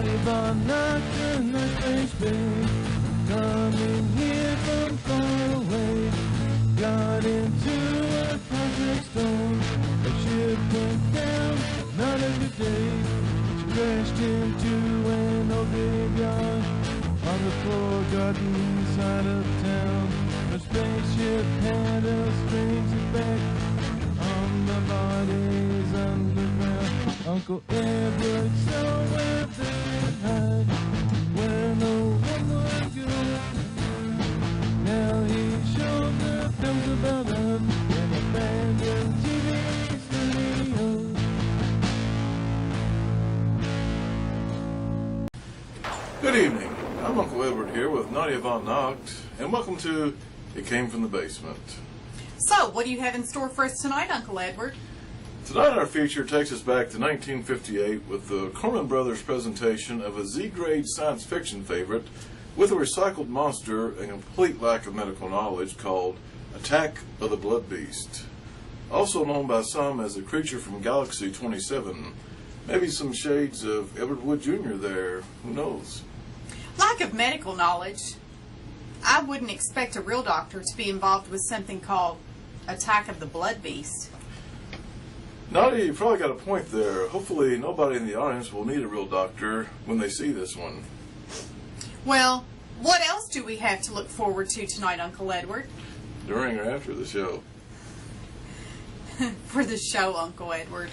Nadia von Nacht and the strange bay, coming here from far away. Got into a cosmic storm, a ship went down, not a good day. She crashed into an old graveyard on the forgotten side of town. The spaceship had a strange effect on the bodies underground. Uncle Edward saw where they could hide, where no one would go. Now he showed the films about us in abandoned TV studios. Good evening. I'm Uncle Edward here with Nadia von Nacht, and welcome to It Came from the Basement. So, what do you have in store for us tonight, Uncle Edward? Tonight our feature takes us back to 1958 with the Corman Brothers presentation of a Z-grade science fiction favorite with a recycled monster and complete lack of medical knowledge called Attack of the Blood Beast. Also known by some as the creature from Galaxy 27. Maybe some shades of Edward Wood Jr. there, who knows? Lack of medical knowledge. I wouldn't expect a real doctor to be involved with something called Attack of the Blood Beast. Nadia, you probably got a point there. Hopefully nobody in the audience will need a real doctor when they see this one. Well, what else do we have to look forward to tonight, Uncle Edward? During or after the show? For the show, Uncle Edward.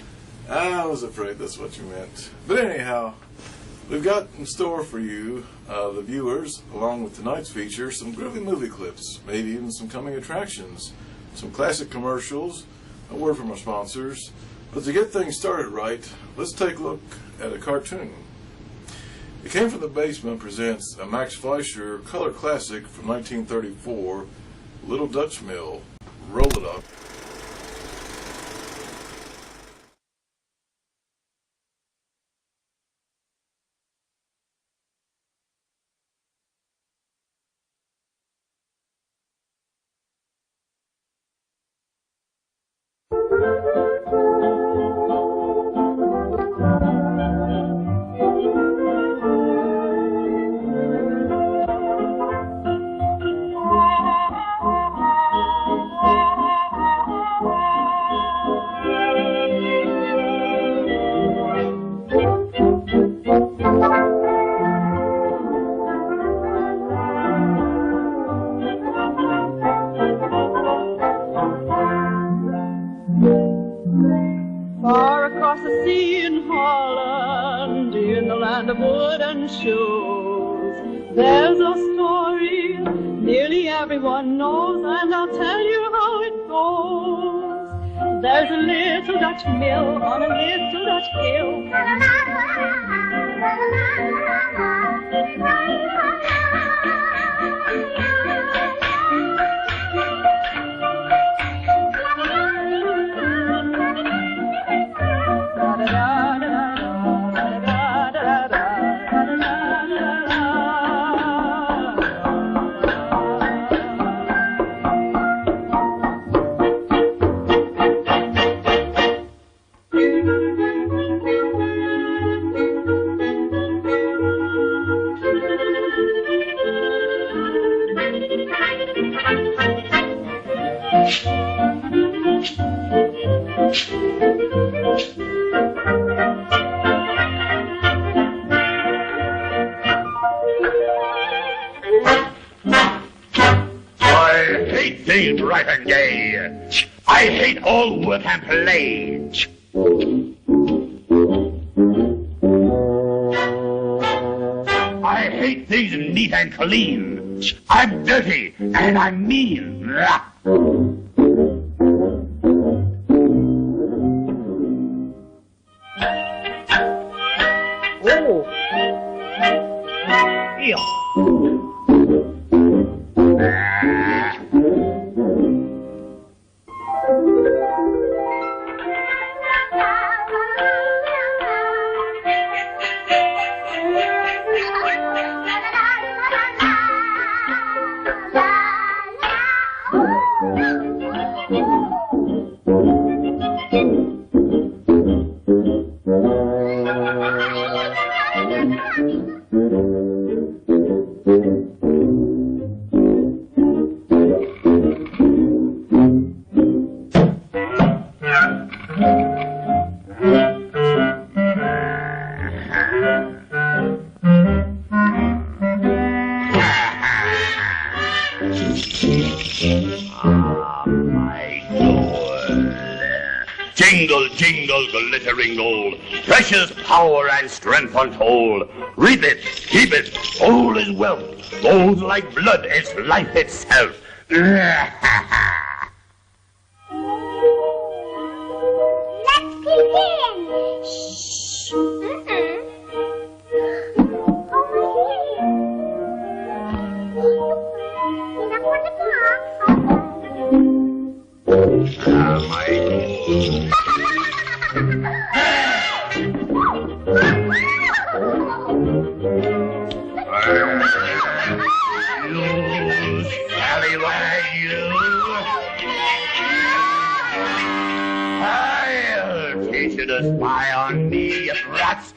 I was afraid that's what you meant. But anyhow, we've got in store for you, the viewers, along with tonight's feature, some groovy movie clips, maybe even some coming attractions, some classic commercials, a word from our sponsors. But to get things started right, let's take a look at a cartoon. It Came from the Basement presents a Max Fleischer color classic from 1934, Little Dutch Mill. Roll it up. Far across the sea in Holland, in the land of wood and shoes, there's a story nearly everyone knows, and I'll tell you how it goes. There's a little Dutch mill on a little Dutch hill. I hate being bright and gay. I hate all work and play. I hate things neat and clean. I'm dirty and I'm mean. Oh. Yeah. Ah, my gold. Jingle, jingle, glittering gold. Precious power and strength untold. Reap it, keep it, gold is wealth. Gold's like blood, it's life itself. Let's begin. Shh. Ah, my gold. You scallywag, you. I'll teach you to spy on me, you rats.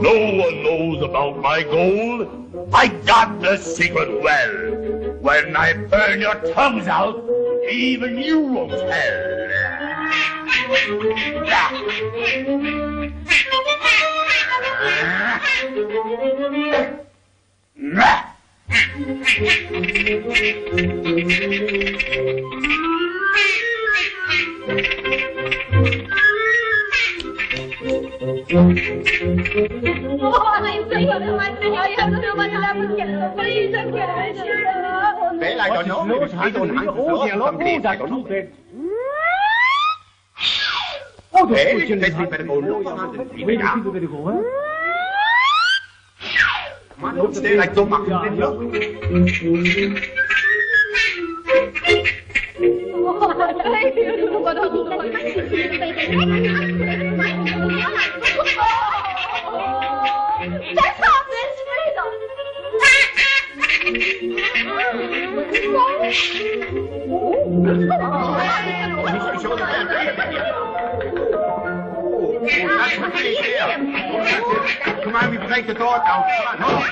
No one knows about my gold. I got the secret well. When I burn your tongues out, even you won't tell. Well, I don't know. I don't understand. Well, then we better go look for something. Come on, don't stay like dumb and look. That's all this freedom. That's what they hear. Come on, we break the door down. Come on, home.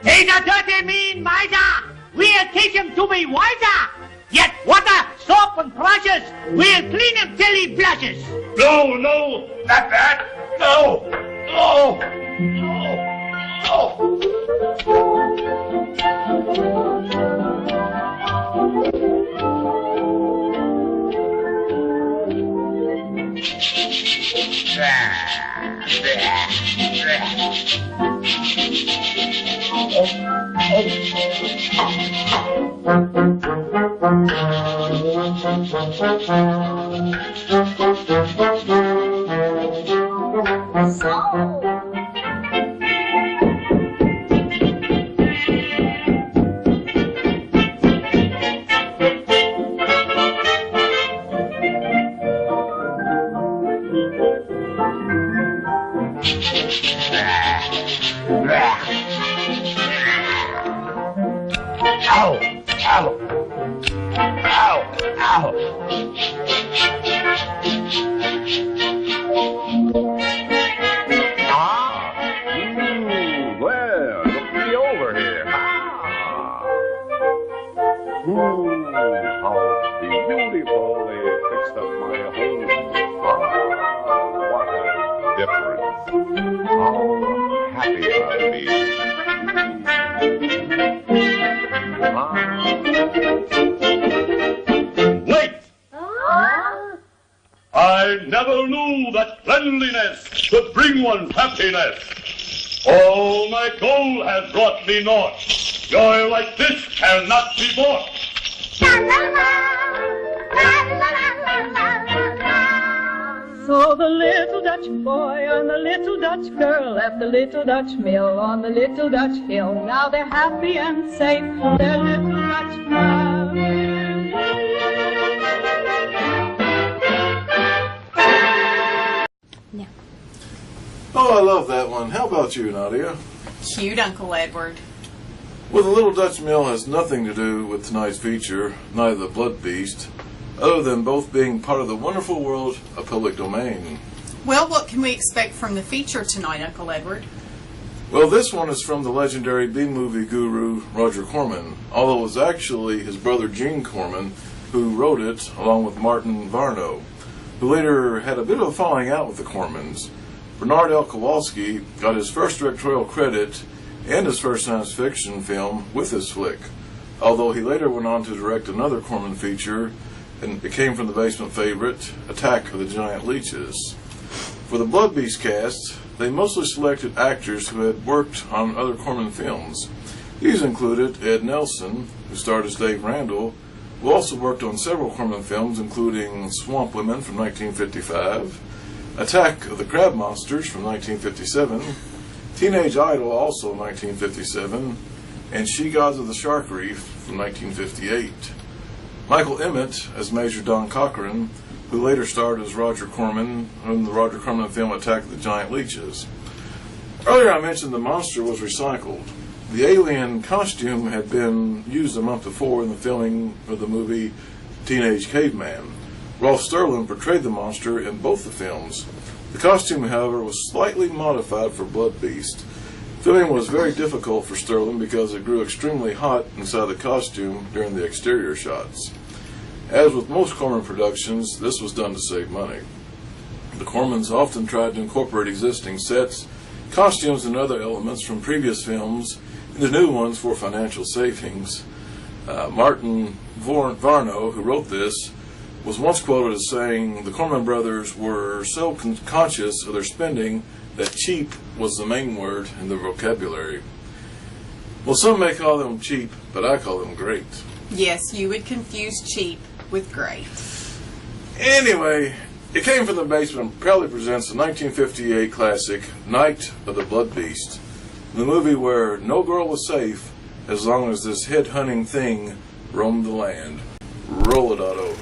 He's a dirty, mean miser. We'll teach him to be wiser. Yet water, soap, and brushes, we'll clean him till he blushes. No, no, not that. No, no, Ow! Ow! Ow! Ow! Well, look me over here. How beautifully fixed up my home. What a difference. How happy I'll be. Wait! I never knew that cleanliness could bring one happiness. All my gold has brought me naught. Joy like this cannot be bought. So the little Dutch boy and the little Dutch girl left the little Dutch mill on the little Dutch hill. Now they're happy and safe, their little Dutch family. Oh, I love that one. How about you, Nadia? Cute, Uncle Edward. Well, the Little Dutch Mill has nothing to do with tonight's feature, neither the Blood Beast, other than both being part of the wonderful world of public domain. Well, what can we expect from the feature tonight, Uncle Edward? Well, this one is from the legendary B-movie guru Roger Corman, although it was actually his brother Gene Corman who wrote it, along with Martin Varno, who later had a bit of a falling out with the Cormans. Bernard L. Kowalski got his first directorial credit and his first science fiction film with this flick, although he later went on to direct another Corman feature, and it came from the basement favorite, Attack of the Giant Leeches. For the Blood Beast cast, they mostly selected actors who had worked on other Corman films. These included Ed Nelson, who starred as Dave Randall, who also worked on several Corman films, including Swamp Women from 1955, Attack of the Crab Monsters from 1957, Teenage Idol also 1957, and She Gods of the Shark Reef from 1958. Michael Emmett as Major Don Cochran, who later starred as Roger Corman in the Roger Corman film Attack of the Giant Leeches. Earlier I mentioned the monster was recycled. The alien costume had been used a month before in the filming of the movie Teenage Caveman. Rolf Sterling portrayed the monster in both the films. The costume, however, was slightly modified for Blood Beast. Filming was very difficult for Sterling because it grew extremely hot inside the costume during the exterior shots. As with most Corman productions, this was done to save money. The Cormans often tried to incorporate existing sets, costumes, and other elements from previous films into new ones for financial savings. Martin Varno, who wrote this, was once quoted as saying the Corman brothers were so conscious of their spending that cheap was the main word in their vocabulary. Well, some may call them cheap, but I call them great. Yes, you would confuse cheap with great. Anyway, it came from the basement and proudly presents the 1958 classic Night of the Blood Beast, the movie where no girl was safe as long as this head-hunting thing roamed the land. Roll it, Otto.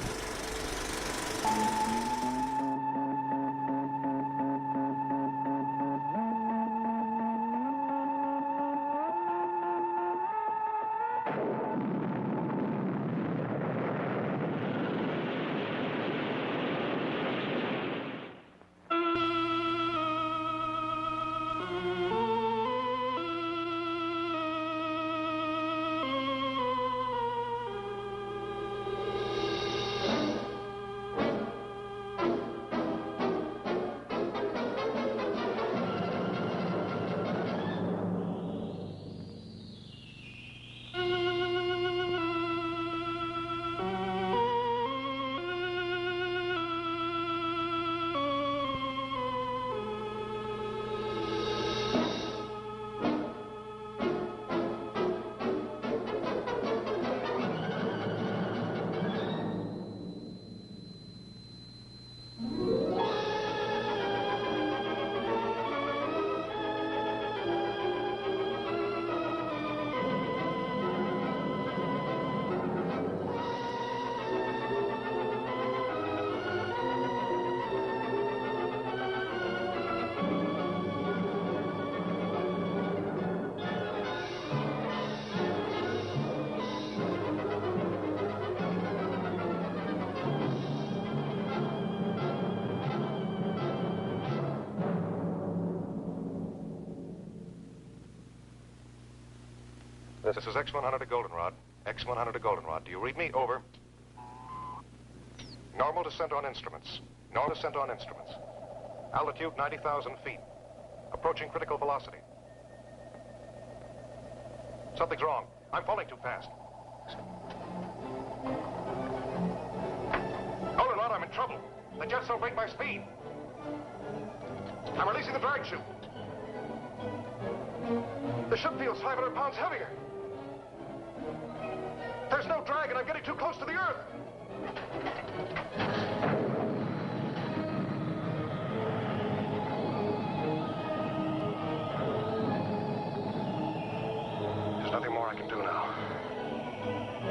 This is X-100 to Goldenrod. X-100 to Goldenrod. Do you read me? Over. Normal descent on instruments. Normal descent on instruments. Altitude 90,000 feet. Approaching critical velocity. Something's wrong. I'm falling too fast. Goldenrod, I'm in trouble. The jets don't break my speed. I'm releasing the drag chute. The ship feels 500 pounds heavier. There's no drag, and I'm getting too close to the Earth.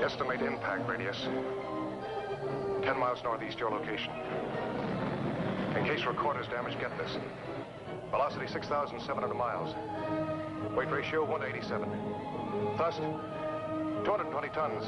Estimate impact radius 10 miles northeast your location. In case recorder's damaged, get this. Velocity 6,700 miles. Weight ratio 1 to 87. Thrust 220 tons.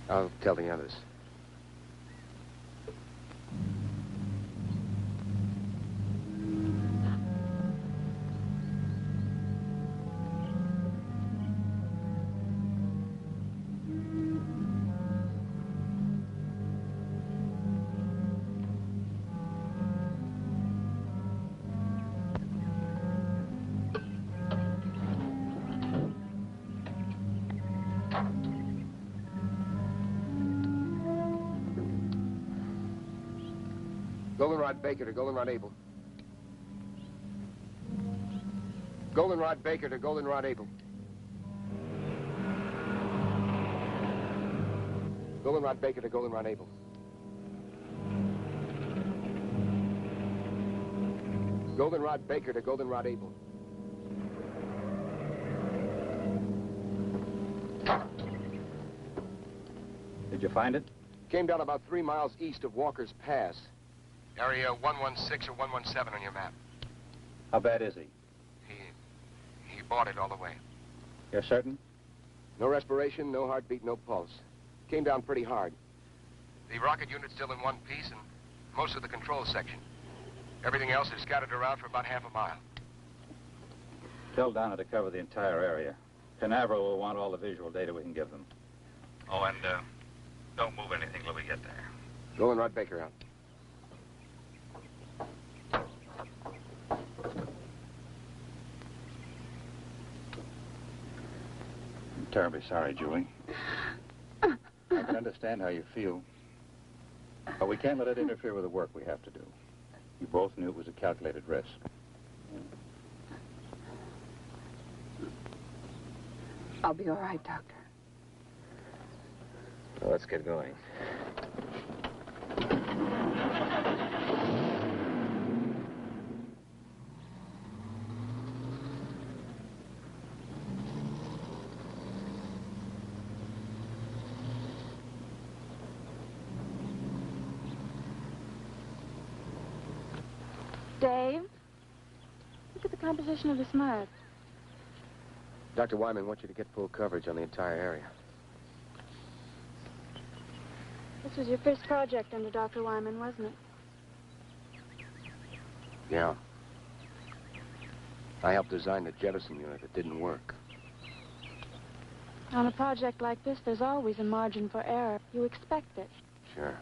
I'll tell the others. Goldenrod Baker to Goldenrod Able. Goldenrod Baker to Goldenrod Able. Goldenrod Baker to Goldenrod Able. Goldenrod Baker to Goldenrod Able. Did you find it? Came down about 3 miles east of Walker's Pass. Area 116 or 117 on your map. How bad is he? He bought it all the way. You're certain? No respiration, no heartbeat, no pulse. Came down pretty hard. The rocket unit's still in one piece and most of the control section. Everything else is scattered around for about half a mile. Tell Donna to cover the entire area. Canaveral will want all the visual data we can give them. Oh, and don't move anything till we get there. Goldenrod Baker out. I'm terribly sorry, Julie. I can understand how you feel. But we can't let it interfere with the work we have to do. You both knew it was a calculated risk. I'll be all right, Doctor. Well, let's get going. Dave, look at the composition of this mud. Dr. Wyman wants you to get full coverage on the entire area. This was your first project under Dr. Wyman, wasn't it? Yeah. I helped design the jettison unit that didn't work. On a project like this, there's always a margin for error. You expect it. Sure.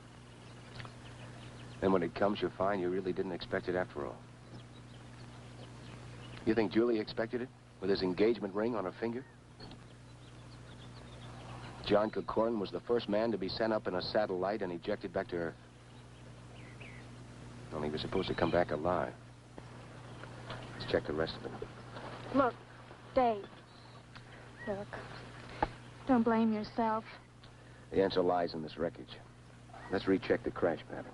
Then when it comes, you'll find you really didn't expect it after all. You think Julie expected it? With his engagement ring on her finger? John Corcoran was the first man to be sent up in a satellite and ejected back to Earth. Only he was supposed to come back alive. Let's check the rest of it. Look, Dave. Look. Don't blame yourself. The answer lies in this wreckage. Let's recheck the crash pattern.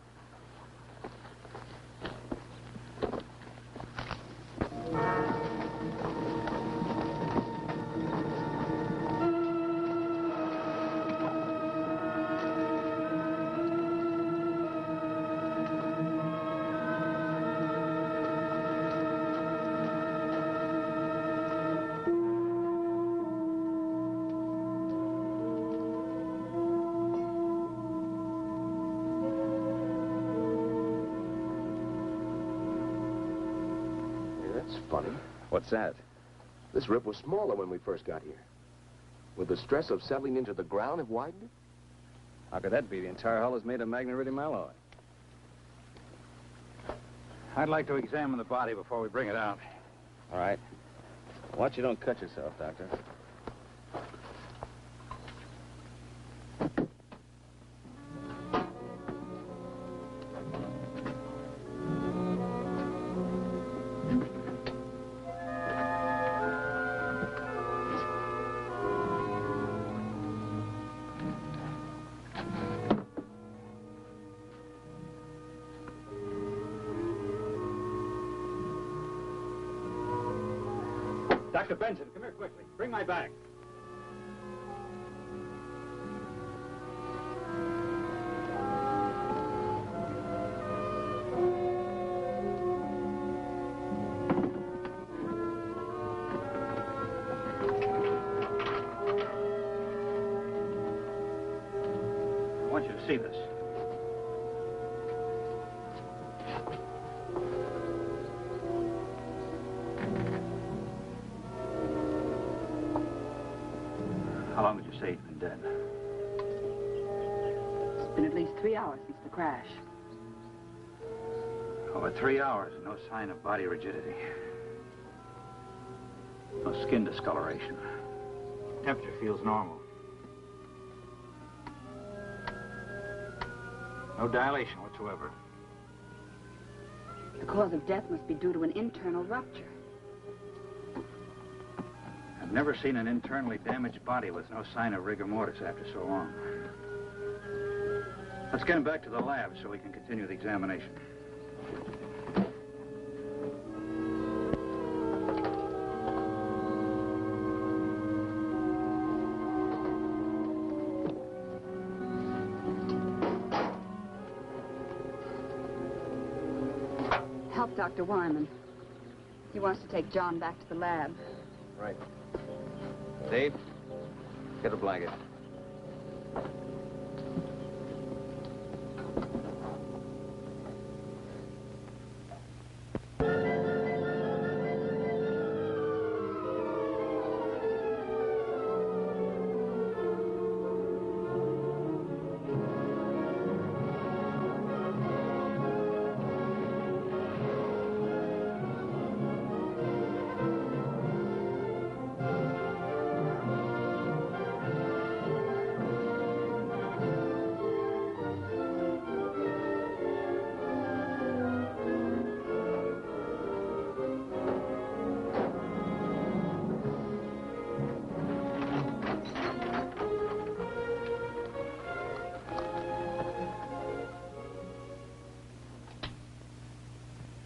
funny. What's that? This rip was smaller when we first got here. Would the stress of settling into the ground have widened it? How could that be? The entire hull is made of magneridium alloy. I'd like to examine the body before we bring it out. All right. Watch you don't cut yourself, Doctor. Dr. Benson, come here quickly. Bring my bag. I want you to see this. How long would you say he's been dead? It's been at least 3 hours since the crash. Over 3 hours, no sign of body rigidity. No skin discoloration. Temperature feels normal. No dilation whatsoever. The cause of death must be due to an internal rupture. I've never seen an internally damaged body with no sign of rigor mortis after so long. Let's get him back to the lab so we can continue the examination. Help Dr. Wyman. He wants to take John back to the lab. Right. Dave, get a blanket.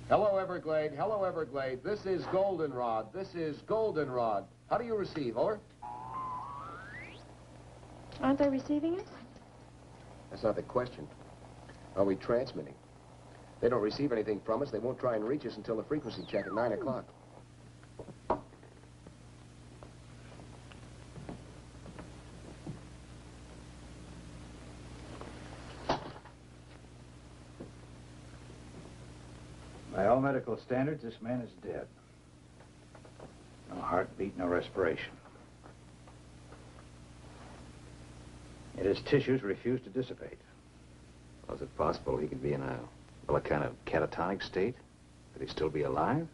Hello, Everglade. Hello, Everglade. This is Goldenrod. This is Goldenrod. How do you receive? Over. Aren't they receiving us? That's not the question. Are we transmitting? They don't receive anything from us. They won't try and reach us until the frequency check at 9 o'clock. By all medical standards, this man is dead. No heartbeat, no respiration. Yet his tissues refuse to dissipate. Well, is it possible he could be in a kind of catatonic state? Could he still be alive?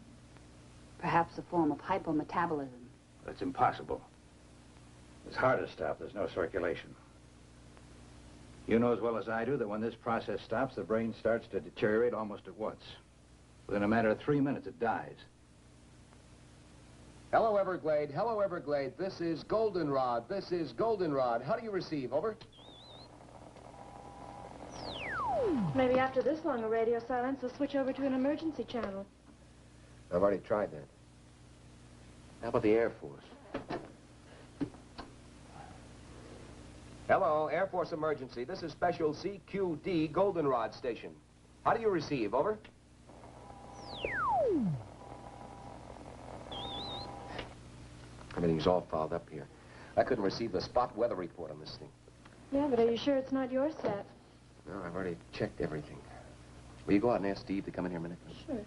Perhaps a form of hypometabolism. That's impossible. His heart is stopped. There's no circulation. You know as well as I do that when this process stops, the brain starts to deteriorate almost at once. Within a matter of 3 minutes, it dies. Hello, Everglade. Hello, Everglade. This is Goldenrod. This is Goldenrod. How do you receive? Over. Maybe after this long a radio silence, they'll switch over to an emergency channel. I've already tried that. How about the Air Force? Hello, Air Force emergency. This is Special CQD Goldenrod Station. How do you receive? Over. Everything's all fouled up here. I couldn't receive the spot weather report on this thing. Yeah, but are you sure it's not your set? No, I've already checked everything. Will you go out and ask Steve to come in here a minute? Sure.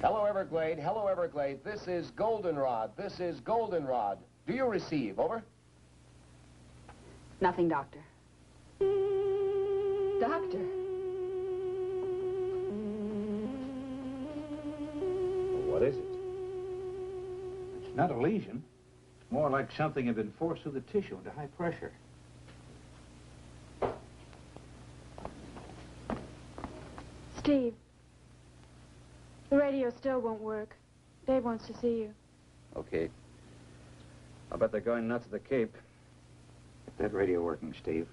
Hello, Everglade. Hello, Everglade. This is Goldenrod. This is Goldenrod. Do you receive? Over. Nothing, Doctor. Doctor. What is it? It's not a lesion. It's more like something had been forced through the tissue into high pressure. Steve, the radio still won't work. Dave wants to see you. Okay. I'll bet they're going nuts at the Cape. Get that radio working, Steve.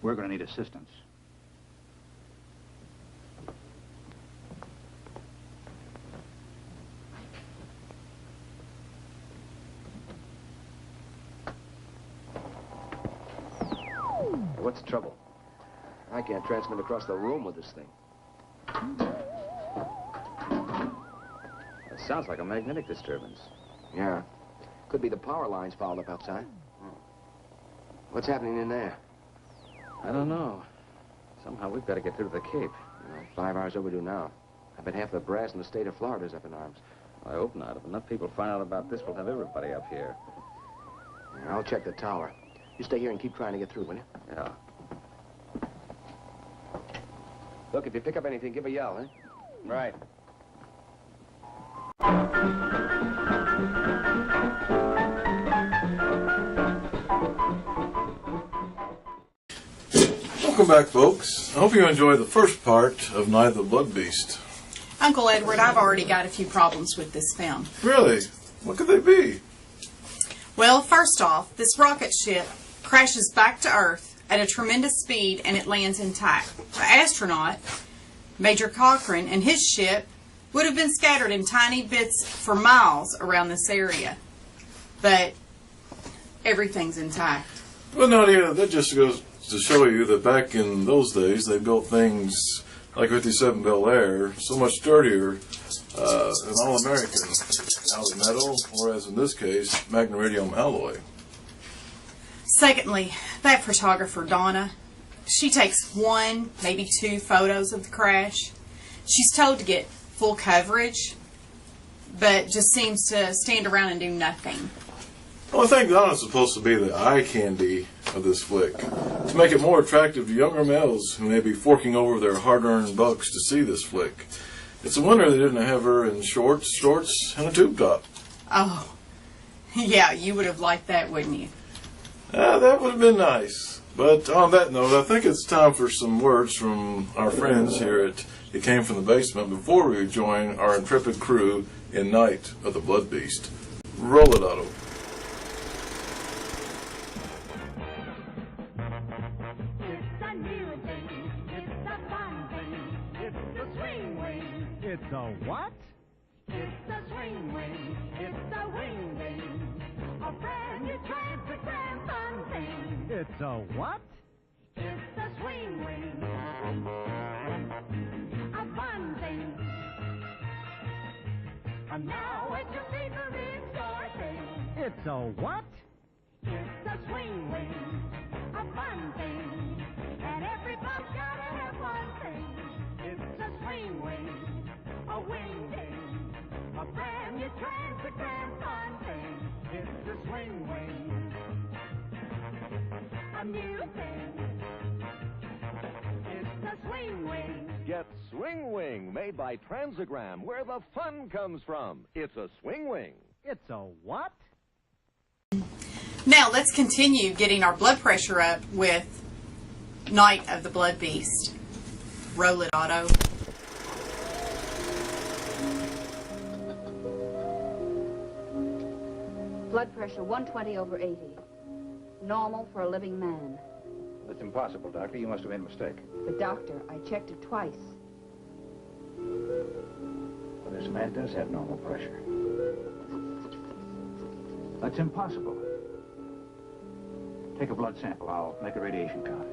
We're going to need assistance. What's the trouble? I can't transmit across the room with this thing. It sounds like a magnetic disturbance. Yeah. Could be the power lines fouled up outside. What's happening in there? I don't know. Somehow we've got to get through to the Cape. 5 hours overdue now. I bet half the brass in the state of Florida's up in arms. I hope not. If enough people find out about this, we'll have everybody up here. Yeah, I'll check the tower. You stay here and keep trying to get through, will you? Yeah. Look, if you pick up anything, give a yell, eh? Right. Welcome back, folks. I hope you enjoyed the first part of Night of the Blood Beast. Uncle Edward, I've already got a few problems with this film. Really? What could they be? Well, first off, this rocket ship crashes back to Earth at a tremendous speed and it lands intact. The astronaut, Major Cochran, and his ship would have been scattered in tiny bits for miles around this area. But everything's intact. Well, Nadia, that just goes to show you that back in those days, they built things like 57 Bel Air so much sturdier than all-American, out of metal, or as in this case, magnesium alloy. Secondly, that photographer, Donna, she takes 1, maybe 2 photos of the crash. She's told to get full coverage, but just seems to stand around and do nothing. Well, I think Donna's supposed to be the eye candy of this flick, to make it more attractive to younger males who may be forking over their hard-earned bucks to see this flick. It's a wonder they didn't have her in shorts, and a tube top. Oh, yeah, you would have liked that, wouldn't you? That would have been nice. But on that note, I think it's time for some words from our friends here at It Came From the Basement before we join our intrepid crew in Night of the Blood Beast. Roll it, Otto. It's a what? It's a swing wing. It's a wing wing. A brand new transfer fun thing. It's a what? It's a swing wing. A fun thing. And now it's your favorite store thing. It's a what? It's a swing wing. A fun thing. And everybody's gotta have one thing. It's a swing wing. A wing ding, a brand new transfer fun thing. It's a swing wing, a new thing. It's a swing wing. Get Swing Wing, made by Transagram, where the fun comes from. It's a swing wing. It's a what? Now let's continue getting our blood pressure up with Night of the Blood Beast. Roll it, Otto. Blood pressure 120/80. Normal for a living man. That's impossible, Doctor. You must have made a mistake. But, Doctor, I checked it twice. Well, this man does have normal pressure. That's impossible. Take a blood sample. I'll make a radiation count.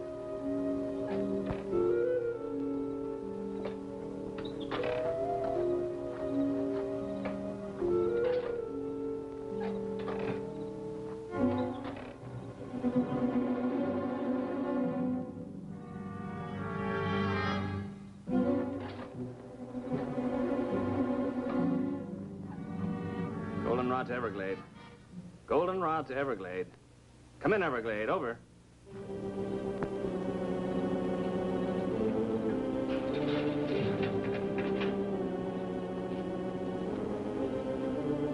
Goldenrod to Everglade. Goldenrod to Everglade. Come in, Everglade. Over.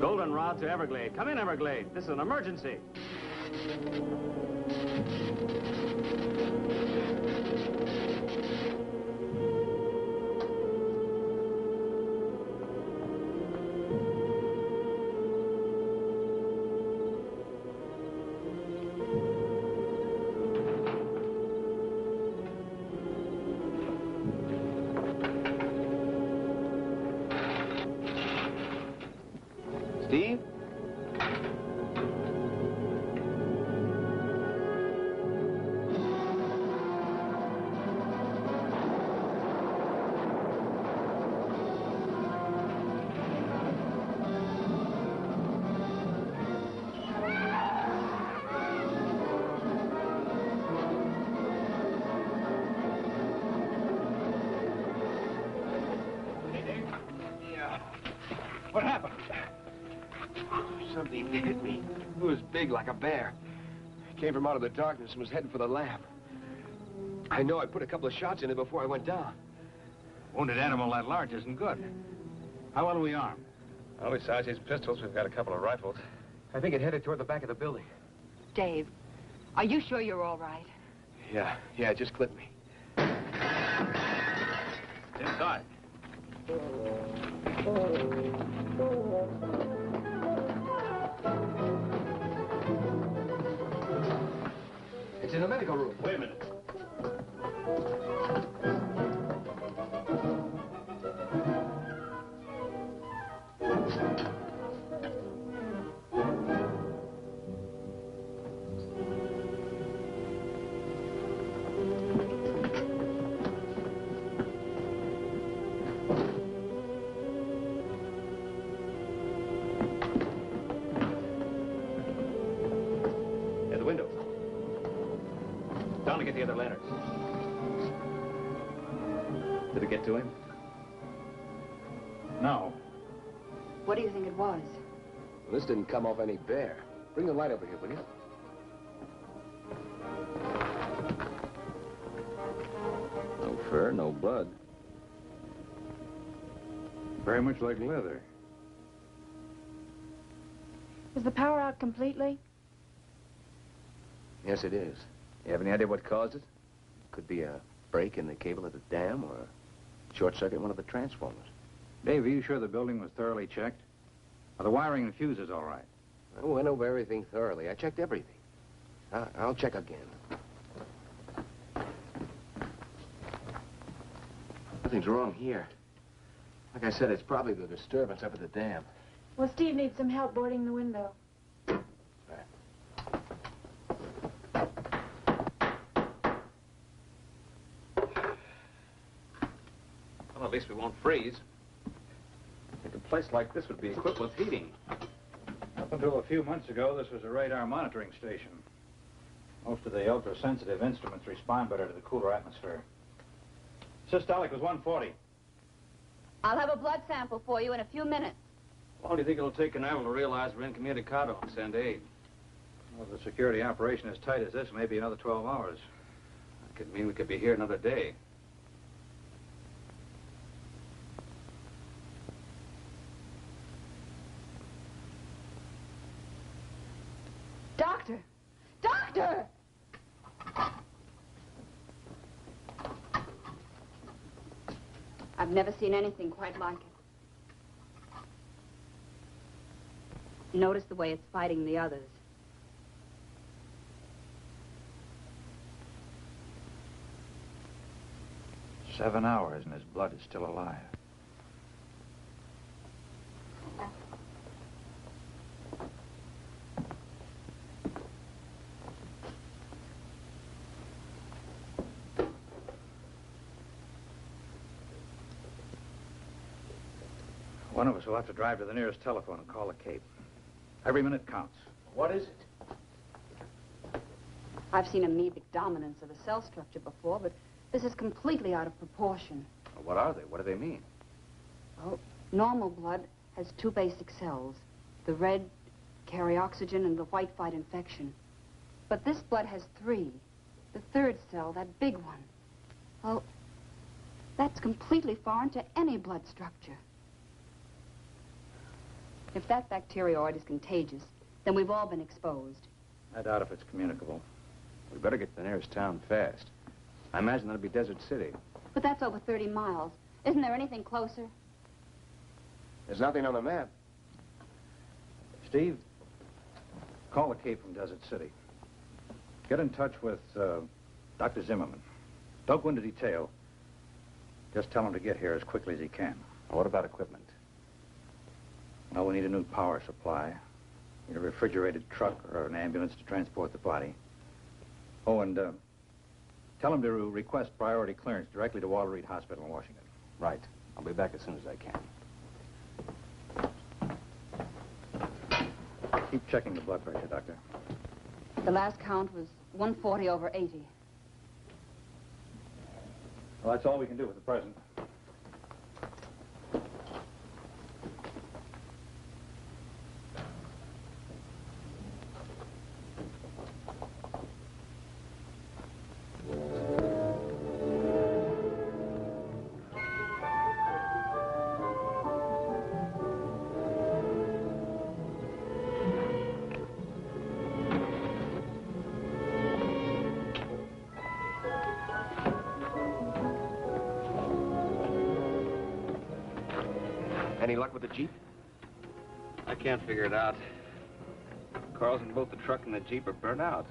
Goldenrod to Everglade. Come in, Everglade. This is an emergency. Steve? What happened? Something hit me. It was big like a bear. It came from out of the darkness and was heading for the lab. I know I put a couple of shots in it before I went down. Wounded animal that large isn't good. How well are we armed? Well, besides these pistols, we've got a couple of rifles. I think it headed toward the back of the building. Dave, are you sure you're all right? Yeah, it just clipped me. Inside. It's in the medical room. Wait a minute. At the window. Down to get the other lanterns. Did it get to him? No. What do you think it was? Well, this didn't come off any bear. Bring the light over here, will you? No fur, no blood. Very much like leather. Is the power out completely? Yes, it is. You have any idea what caused it? Could be a break in the cable at the dam or a short circuit in one of the transformers. Dave, are you sure the building was thoroughly checked? Are the wiring and fuses all right? I went over everything thoroughly. I checked everything. I'll check again. Nothing's wrong here. Like I said, it's probably the disturbance up at the dam. Well, Steve needs some help boarding the window. Well, at least we won't freeze. I think a place like this would be equipped with heating. Up until a few months ago, this was a radar monitoring station. Most of the ultra-sensitive instruments respond better to the cooler atmosphere. Systolic was 140. I'll have a blood sample for you in a few minutes. How long do you think it'll take Canaveral to realize we're incommunicado and send aid? Well, the security operation as tight as this, maybe another 12 hours. That could mean we could be here another day. Doctor! Doctor! I've never seen anything quite like it. Notice the way it's fighting the others. "7 hours and his blood is still alive. One of us will have to drive to the nearest telephone and call the Cape. Every minute counts. What is it? I've seen amoebic dominance of a cell structure before, but this is completely out of proportion. Well, what are they? What do they mean? Well, normal blood has 2 basic cells, The red carry oxygen and the white fight infection. But this blood has 3. The third cell, that big one. Well, that's completely foreign to any blood structure. If that bacterioid is contagious, then we've all been exposed. I doubt if it's communicable. We better get to the nearest town fast. I imagine that'll be Desert City. But that's over 30 miles. Isn't there anything closer? There's nothing on the map. Steve, call the Cape from Desert City. Get in touch with Dr. Zimmerman. Don't go into detail. Just tell him to get here as quickly as he can. What about equipment? Well, we need a new power supply. Need a refrigerated truck or an ambulance to transport the body. Oh, and tell him to request priority clearance directly to Walter Reed Hospital in Washington. Right. I'll be back as soon as I can. Keep checking the blood pressure, Doctor. The last count was 140/80. Well, that's all we can do at the present. Any luck with the Jeep? I can't figure it out. Cars in both the truck and the Jeep are burnt out.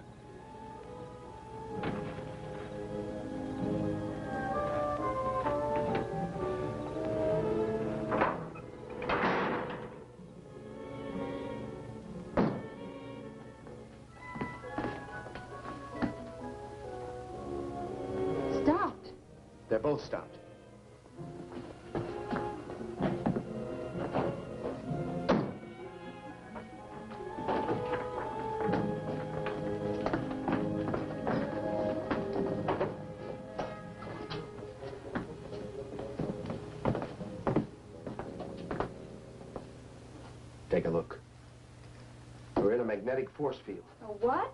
Stopped. They're both stopped. Take a look. We're in a magnetic force field. A what?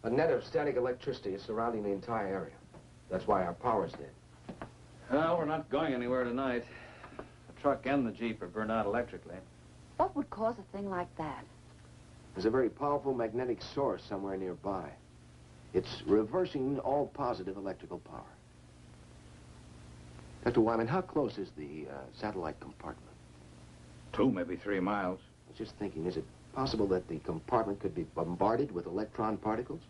A net of static electricity is surrounding the entire area. That's why our power's dead. Well, we're not going anywhere tonight. The truck and the Jeep are burned out electrically. What would cause a thing like that? There's a very powerful magnetic source somewhere nearby. It's reversing all positive electrical power. Dr. Wyman, how close is the satellite compartment? 2, maybe 3 miles. I was just thinking, is it possible that the compartment could be bombarded with electron particles?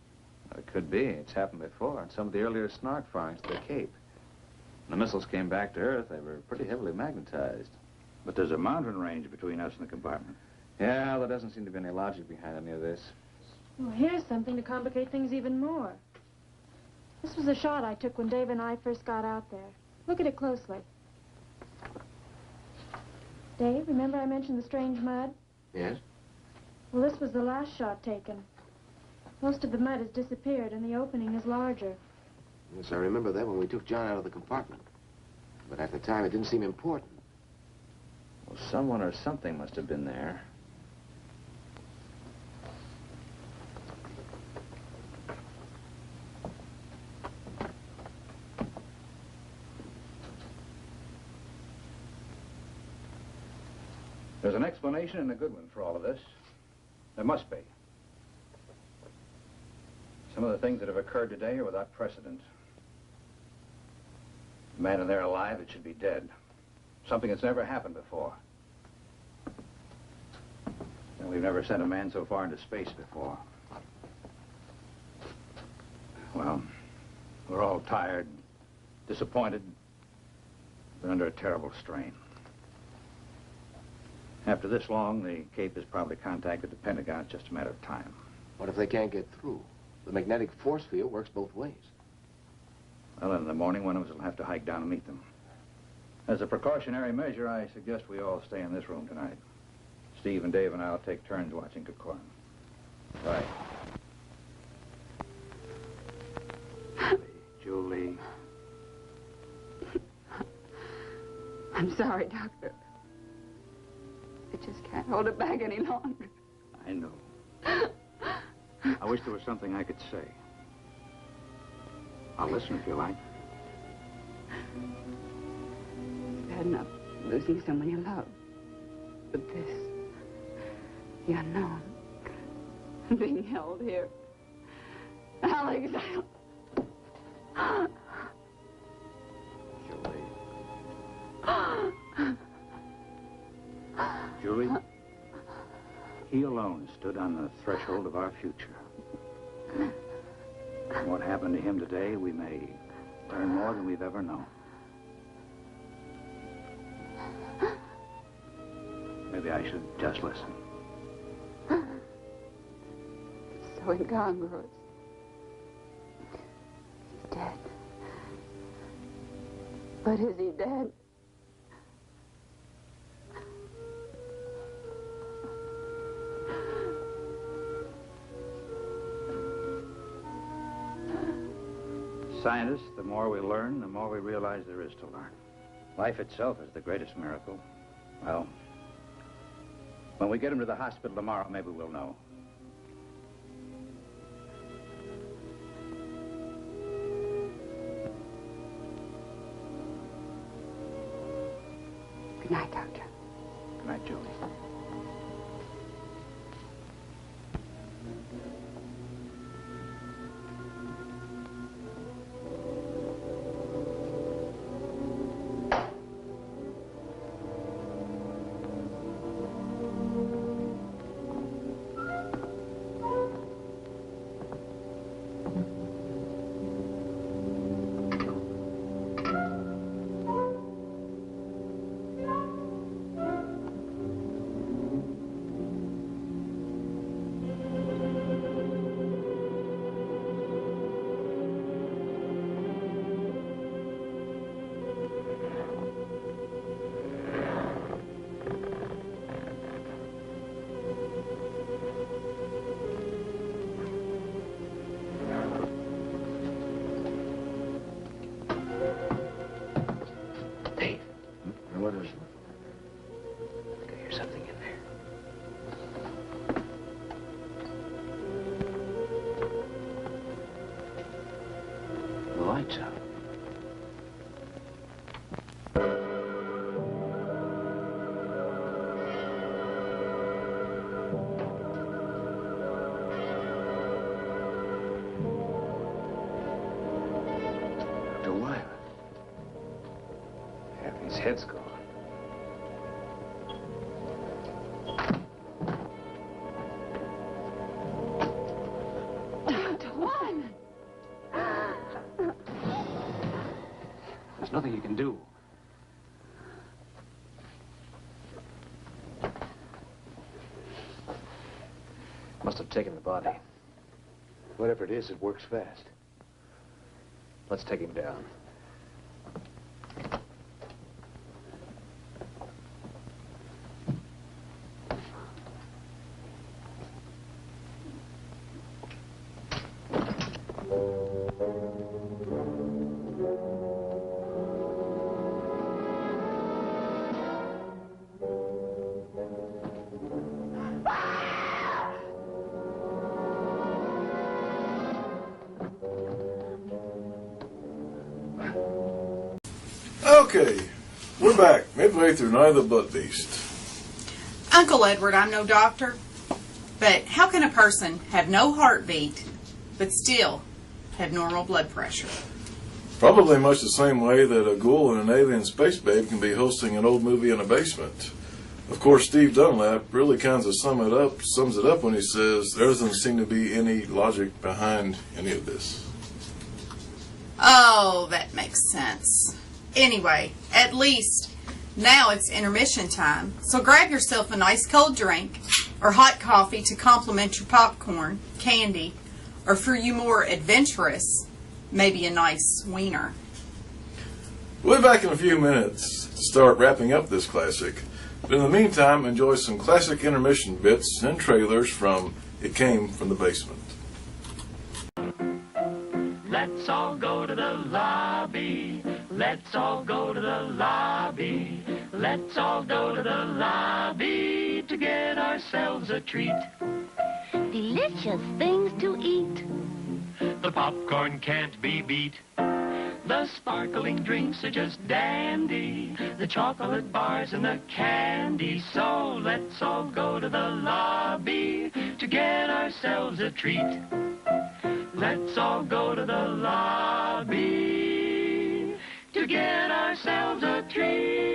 It could be. It's happened before in some of the earlier snark firings to the Cape. When the missiles came back to Earth, they were pretty heavily magnetized. But there's a mountain range between us and the compartment. Yeah, there doesn't seem to be any logic behind any of this. Well, here's something to complicate things even more. This was a shot I took when Dave and I first got out there. Look at it closely. Dave, remember I mentioned the strange mud? Yes? Well, this was the last shot taken. Most of the mud has disappeared, and the opening is larger. Yes, I remember that when we took John out of the compartment. But at the time, it didn't seem important. Well, someone or something must have been there. There's an explanation and a good one for all of this. There must be. Some of the things that have occurred today are without precedent. A man in there alive that should be dead. Something that's never happened before. And we've never sent a man so far into space before. Well, we're all tired, disappointed, but under a terrible strain. After this long, the Cape has probably contacted the Pentagon. It's just a matter of time. What if they can't get through? The magnetic force field works both ways. Well, in the morning, one of us will have to hike down and meet them. As a precautionary measure, I suggest we all stay in this room tonight. Steve and Dave and I will take turns watching Kikoran. Right. Julie. I'm sorry, Doctor. It just can't hold it back any longer. I know. I wish there was something I could say. I'll listen if you like. It's bad enough losing someone you love. But this, the unknown, being held here. Alex, Julie, he alone stood on the threshold of our future. And what happened to him today, we may learn more than we've ever known. Maybe I should just listen. so incongruous. He's dead. But is he dead? Scientists, the more we learn, the more we realize there is to learn. Life itself is the greatest miracle. Well, when we get him to the hospital tomorrow, maybe we'll know. Good night, Doctor. Good night, Julie. What is it? I think I hear something in there. The light's out. Dr. Wiley. Half his head's gone. There's nothing you can do. Must have taken the body. Whatever it is, it works fast. Let's take him down. Okay, we're back, midway through Night of the Blood Beast. Uncle Edward, I'm no doctor, but how can a person have no heartbeat but still have normal blood pressure? Probably much the same way that a ghoul and an alien space babe can be hosting an old movie in a basement. Of course, Steve Dunlap really kind of sums it up when he says there doesn't seem to be any logic behind any of this. Oh, that makes sense. Anyway, at least now it's intermission time, so grab yourself a nice cold drink or hot coffee to complement your popcorn, candy, or for you more adventurous, maybe a nice wiener. We'll be back in a few minutes to start wrapping up this classic. But in the meantime, enjoy some classic intermission bits and trailers from It Came from the Basement. Let's all go to the lobby. Let's all go to the lobby. Let's all go to the lobby to get ourselves a treat. Delicious things to eat. The popcorn can't be beat. The sparkling drinks are just dandy. The chocolate bars and the candy. So let's all go to the lobby to get ourselves a treat. Let's all go to the lobby to get ourselves a treat.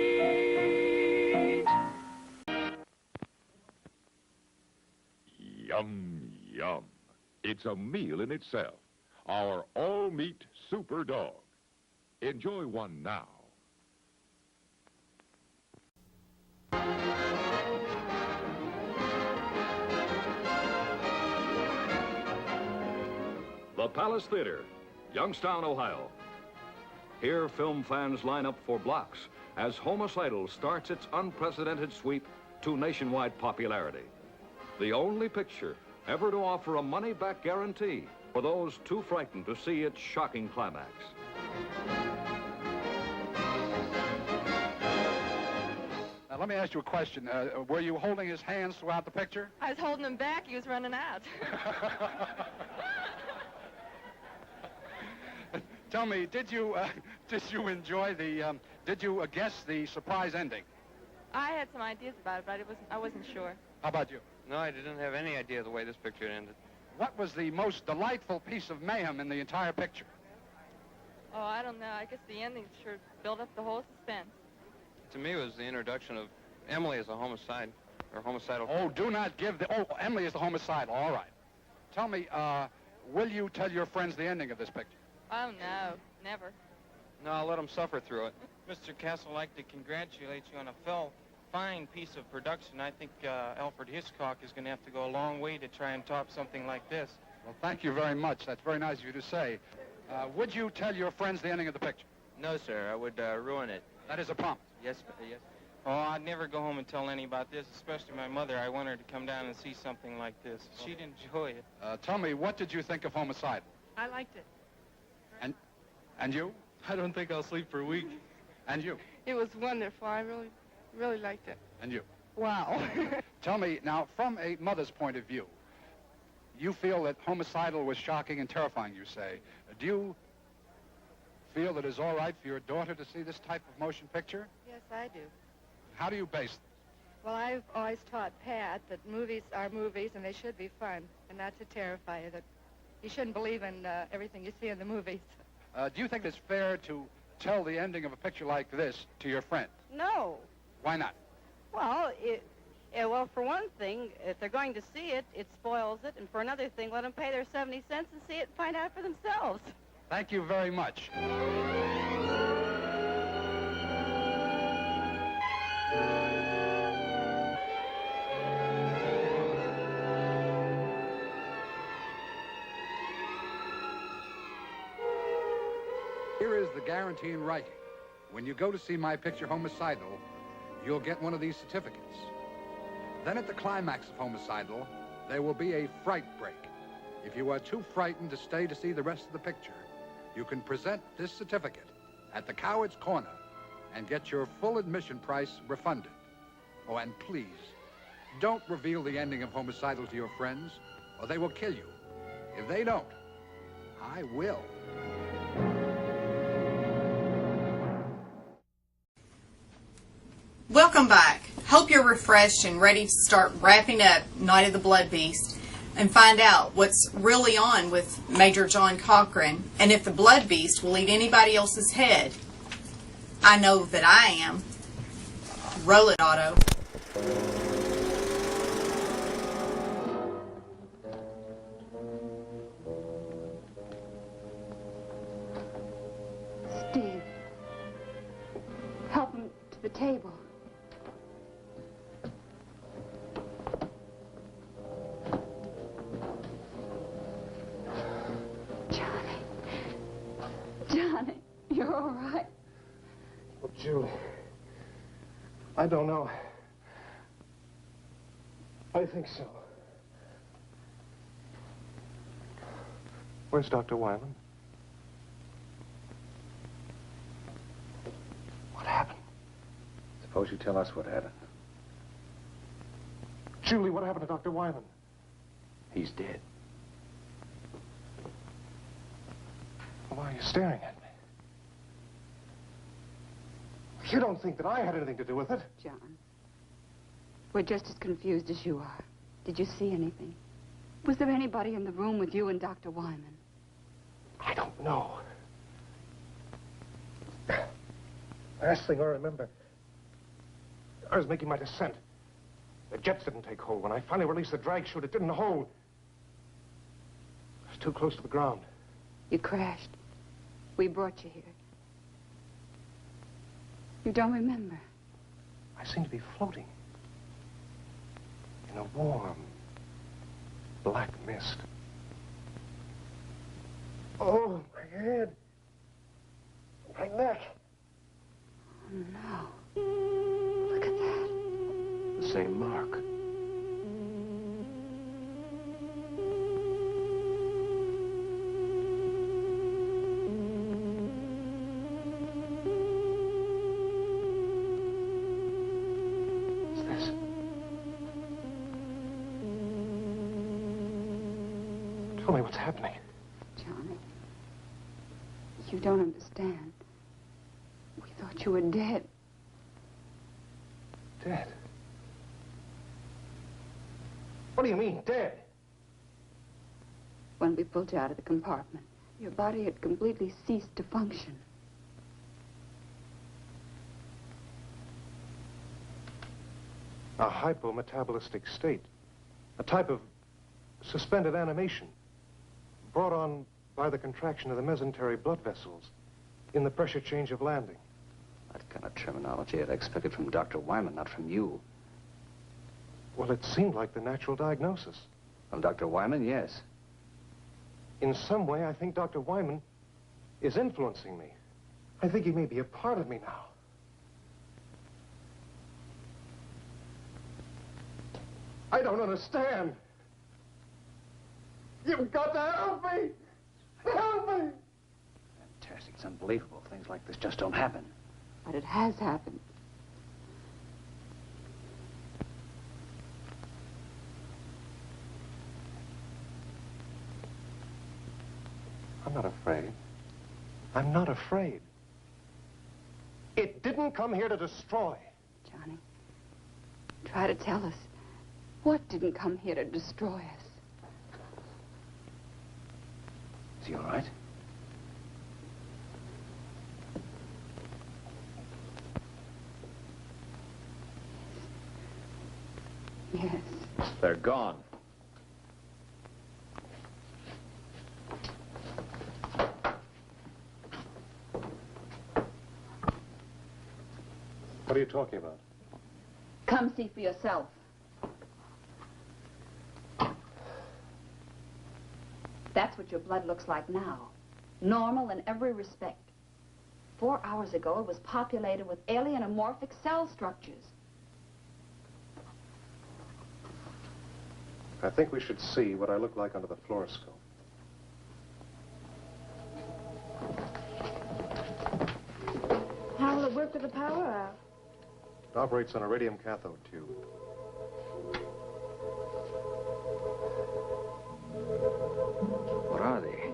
Yum, yum. It's a meal in itself. Our all-meat super dog. Enjoy one now. The Palace Theater, Youngstown, Ohio. Here, film fans line up for blocks as Homicidal starts its unprecedented sweep to nationwide popularity. The only picture ever to offer a money-back guarantee for those too frightened to see its shocking climax. Now, let me ask you a question. Were you holding his hands throughout the picture? I was holding him back. He was running out. Tell me, did you enjoy the, did you guess the surprise ending? I had some ideas about it, but I wasn't sure. How about you? No, I didn't have any idea the way this picture ended. What was the most delightful piece of mayhem in the entire picture? Oh, I don't know. I guess the ending sure built up the whole suspense. To me, it was the introduction of Emily as a homicide, or homicidal. Oh, do not give the... Oh, Emily is the homicidal. All right. Tell me, will you tell your friends the ending of this picture? Oh, no. Never. No, I'll let them suffer through it. Mr. Castle, I'd like to congratulate you on a fine piece of production. I think Alfred Hitchcock is going to have to go a long way to try and top something like this. Well, thank you very much. That's very nice of you to say. Would you tell your friends the ending of the picture? No, sir. I would ruin it. That is a promise. Yes, yes. Oh, I'd never go home and tell any about this, especially my mother. I want her to come down and see something like this. She'd enjoy it. Tell me, what did you think of Homicidal? I liked it. And you? I don't think I'll sleep for a week. And you? It was wonderful. I really liked it. And you? Wow. Tell me, now, from a mother's point of view, you feel that Homicidal was shocking and terrifying, you say. Do you feel that it's all right for your daughter to see this type of motion picture? Yes, I do. How do you base it? Well, I've always taught Pat that movies are movies and they should be fun and not to terrify you, that you shouldn't believe in everything you see in the movies. Do you think it's fair to tell the ending of a picture like this to your friends? No. Why not? Well, well, for one thing, if they're going to see it, it spoils it. And for another thing, let them pay their 70 cents and see it and find out for themselves. Thank you very much. Here is the guarantee in writing. When you go to see my picture, Homicidal, you'll get one of these certificates. Then at the climax of Homicidal, there will be a fright break. If you are too frightened to stay to see the rest of the picture, you can present this certificate at the Coward's Corner and get your full admission price refunded. Oh, and please, don't reveal the ending of Homicidal to your friends, or they will kill you. If they don't, I will. Welcome back. Hope you're refreshed and ready to start wrapping up Night of the Blood Beast and find out what's really on with Major John Cochran and if the Blood Beast will eat anybody else's head. I know that I am. Roll it, Otto. Steve, help him to the table. Johnny, you're all right. Well, Julie, I don't know. I think so. Where's Dr. Weiland? Suppose you tell us what happened. Julie, what happened to Dr. Wyman? He's dead. Why are you staring at me? You don't think that I had anything to do with it? John, we're just as confused as you are. Did you see anything? Was there anybody in the room with you and Dr. Wyman? I don't know. Last thing I remember, I was making my descent. The jets didn't take hold. When I finally released the drag chute, it didn't hold. I was too close to the ground. You crashed. We brought you here. You don't remember? I seemed to be floating in a warm, black mist. Oh, my head. My neck. Oh, no. Look at that. The same mark. What's this? Tell me what's happening. Johnny, you don't understand. We thought you were dead. Dead? What do you mean, dead? When we pulled you out of the compartment, your body had completely ceased to function. A hypometabolistic state. A type of suspended animation brought on by the contraction of the mesenteric blood vessels in the pressure change of landing. That kind of terminology I'd expected from Dr. Wyman, not from you. Well, it seemed like the natural diagnosis. From Dr. Wyman, yes. In some way, I think Dr. Wyman is influencing me. I think he may be a part of me now. I don't understand. You've got to help me! Help me! Fantastic. It's unbelievable. Things like this just don't happen. But it has happened. I'm not afraid. I'm not afraid. It didn't come here to destroy. Johnny, try to tell us. What didn't come here to destroy us? Is he all right? Yes. They're gone. What are you talking about? Come see for yourself. That's what your blood looks like now. Normal in every respect. 4 hours ago, it was populated with alien amorphic cell structures. I think we should see what I look like under the fluoroscope. How will it work with the power out? It operates on a radium cathode tube. What are they?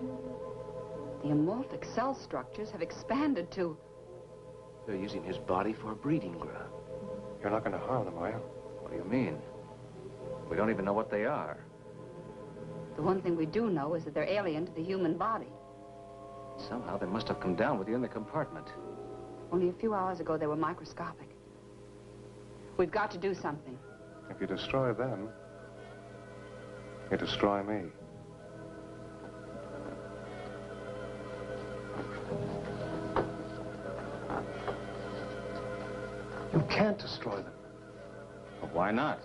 The amorphic cell structures have expanded to... They're using his body for a breeding ground. You're not going to harm them, are you? What do you mean? We don't even know what they are. The one thing we do know is that they're alien to the human body. Somehow they must have come down with you in the compartment. Only a few hours ago, they were microscopic. We've got to do something. If you destroy them, you destroy me. You can't destroy them. Well, why not?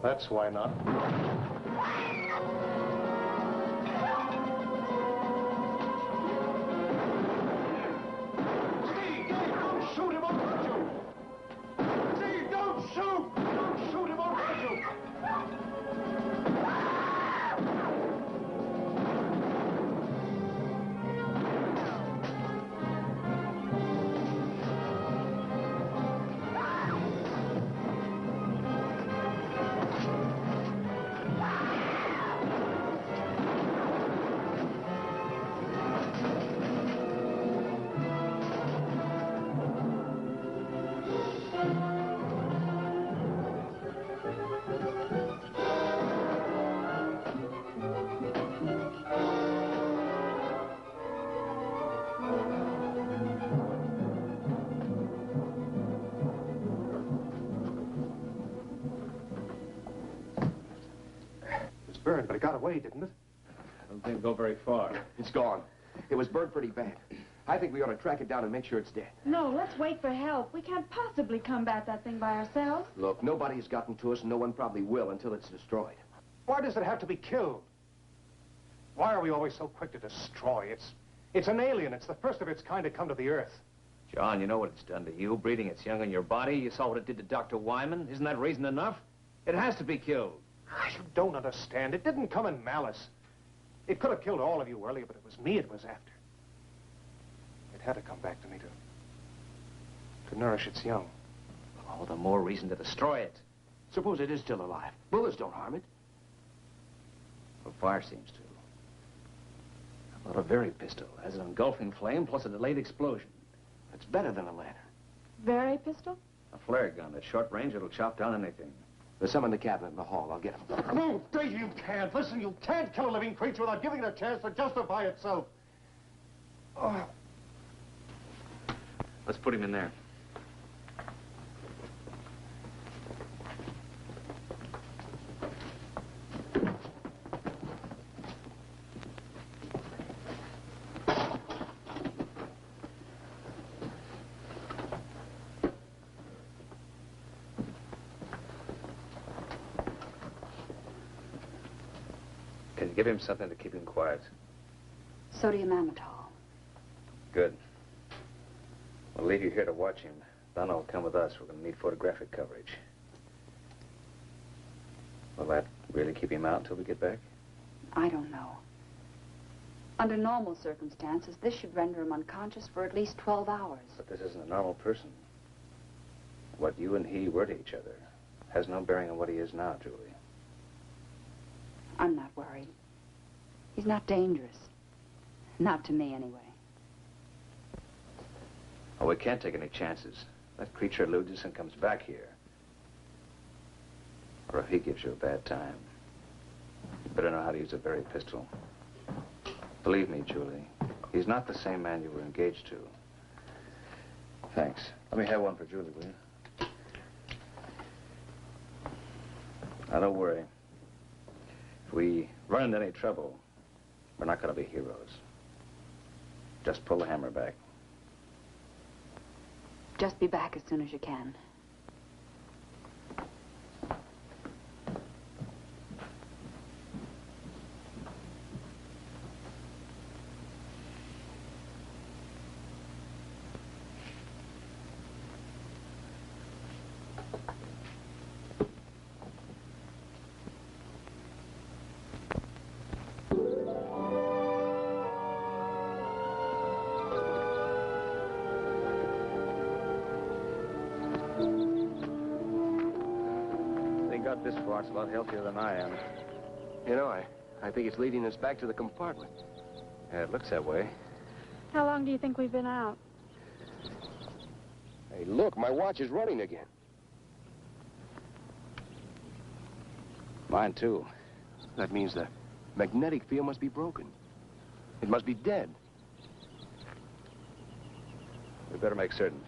That's why not. Steve, don't shoot him, I'll hurt you. Steve, don't shoot! Don't shoot him, I'll hurt you. burned, but it got away, didn't it? I don't think it'll go very far. It's gone. It was burned pretty bad. I think we ought to track it down and make sure it's dead. No, let's wait for help. We can't possibly combat that thing by ourselves. Look, nobody's gotten to us, and no one probably will until it's destroyed. Why does it have to be killed? Why are we always so quick to destroy? It's an alien. It's the first of its kind to come to the Earth. John, you know what it's done to you, breeding its young in your body. You saw what it did to Dr. Wyman. Isn't that reason enough? It has to be killed. You don't understand. It didn't come in malice. It could have killed all of you earlier, but it was me it was after. It had to come back to me to nourish its young. All the more reason to destroy it. Suppose it is still alive. Bullets don't harm it. Well, fire seems to. How about a very pistol? Has an engulfing flame plus a delayed explosion. It's better than a lantern. Very pistol? A flare gun. At short range, it'll chop down anything. There's some in the cabinet in the hall. I'll get them. No, Davy, you can't. Listen, you can't kill a living creature without giving it a chance to justify itself. Oh. Let's put him in there. Can you give him something to keep him quiet? Sodium amytal. Good. We'll leave you here to watch him. Donna will come with us. We're going to need photographic coverage. Will that really keep him out until we get back? I don't know. Under normal circumstances, this should render him unconscious for at least 12 hours. But this isn't a normal person. What you and he were to each other has no bearing on what he is now, Julie. I'm not worried. He's not dangerous. Not to me, anyway. Oh, we can't take any chances. That creature eludes us and comes back here. Or if he gives you a bad time, you better know how to use a very pistol. Believe me, Julie, he's not the same man you were engaged to. Thanks. Let me have one for Julie, will you? Now, don't worry. If we run into any trouble, we're not going to be heroes. Just pull the hammer back. Just be back as soon as you can. This far, it's a lot healthier than I am. You know, I think it's leading us back to the compartment. Yeah, it looks that way. How long do you think we've been out? Hey, look, my watch is running again. Mine, too. That means the magnetic field must be broken. It must be dead. We better make certain.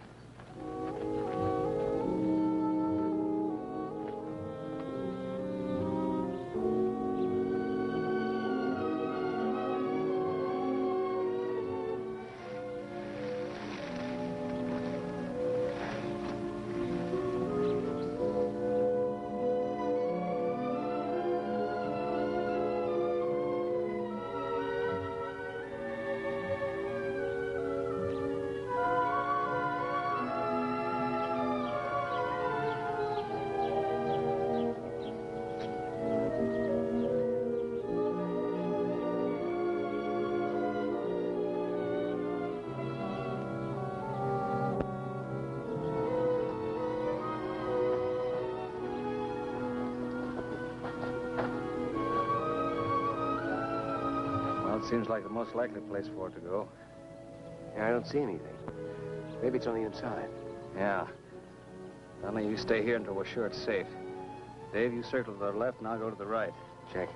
Seems like the most likely place for it to go. Yeah, I don't see anything. Maybe it's on the inside. Yeah. Donna, you stay here until we're sure it's safe. Dave, you circle to the left, and I'll go to the right. Check.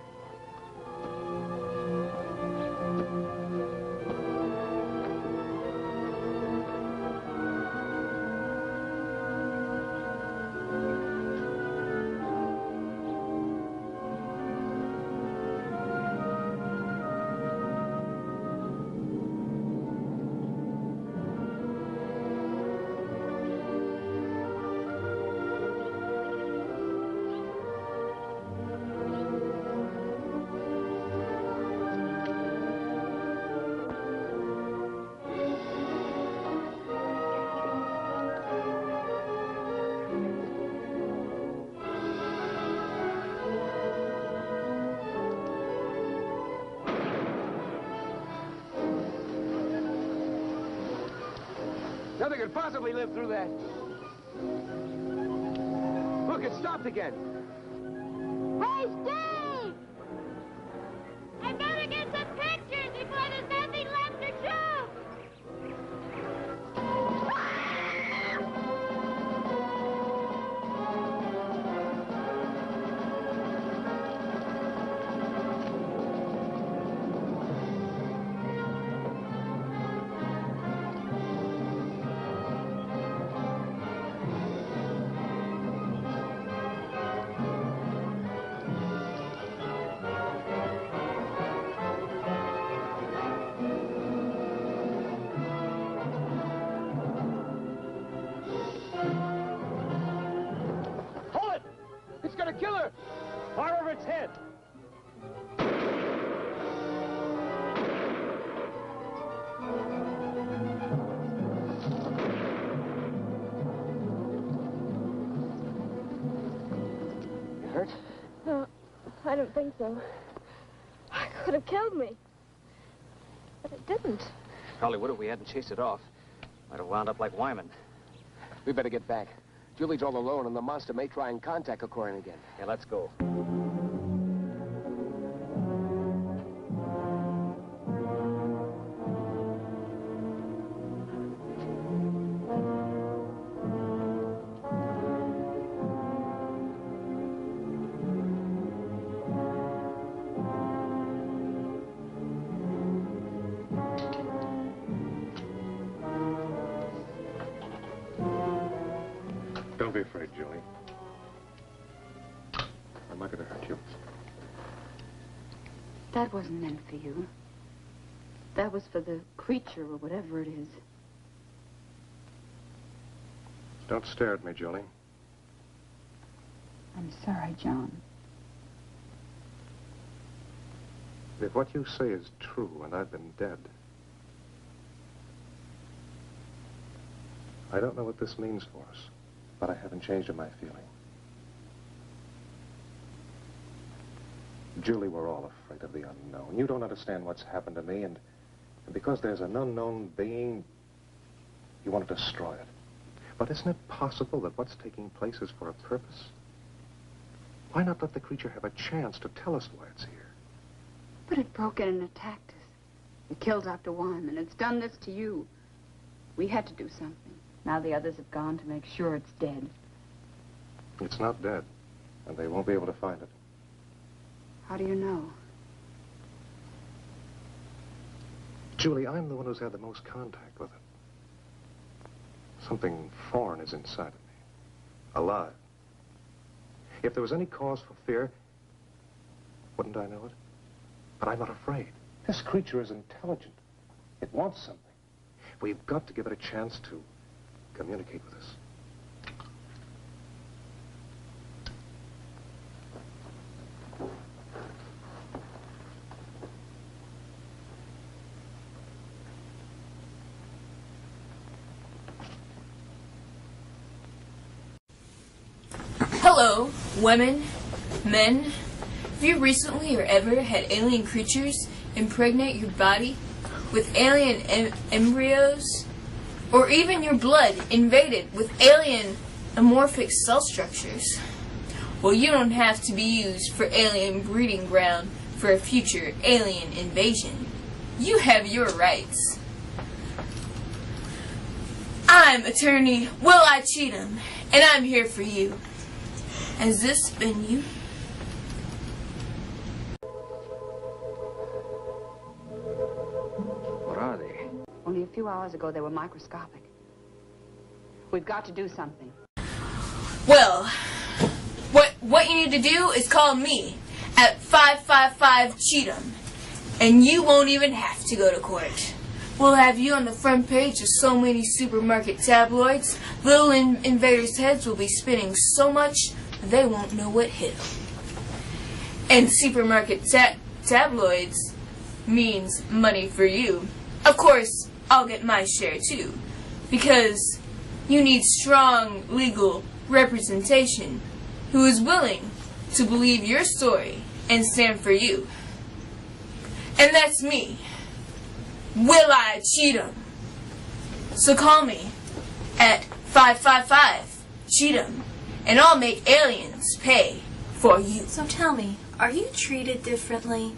Nothing could possibly live through that. Look, it stopped again. Hey, Steve! I better get some pictures before there's nothing left to shoot! It's gonna kill her! Fire over its head! You hurt? No, I don't think so. It could have killed me. But it didn't. Probably would if we hadn't chased it off. Might have wound up like Wyman. We better get back. Julie's all alone, and the monster may try and contact O'Corin again. Yeah, let's go. Don't be afraid, Julie. I'm not going to hurt you. That wasn't meant for you. That was for the creature or whatever it is. Don't stare at me, Julie. I'm sorry, John. If what you say is true and I've been dead, I don't know what this means for us, but I haven't changed in my feeling. Julie, we're all afraid of the unknown. You don't understand what's happened to me, and because there's an unknown being, you want to destroy it. But isn't it possible that what's taking place is for a purpose? Why not let the creature have a chance to tell us why it's here? But it broke in and attacked us. It killed Dr. Wyman. It's done this to you. We had to do something. Now the others have gone to make sure it's dead. It's not dead, and they won't be able to find it. How do you know? Julie, I'm the one who's had the most contact with it. Something foreign is inside of me. Alive. If there was any cause for fear, wouldn't I know it? But I'm not afraid. This creature is intelligent. It wants something. We've got to give it a chance to communicate with us. Hello, women, men. Have you recently or ever had alien creatures impregnate your body with alien embryos? Or even your blood invaded with alien amorphic cell structures? Well, you don't have to be used for alien breeding ground for a future alien invasion. You have your rights. I'm attorney Will I Cheatham, and I'm here for you. Has this been you? What are they? Only a few hours ago, they were microscopic. We've got to do something. Well, what you need to do is call me at 555 Cheatham, and you won't even have to go to court. We'll have you on the front page of so many supermarket tabloids, little invaders' heads will be spinning so much they won't know what hit them. And supermarket tabloids means money for you. Of course, I'll get my share too, because you need strong legal representation who is willing to believe your story and stand for you. And that's me, Will I Cheatham. So call me at 555 Cheatham, and I'll make aliens pay for you. So tell me, are you treated differently?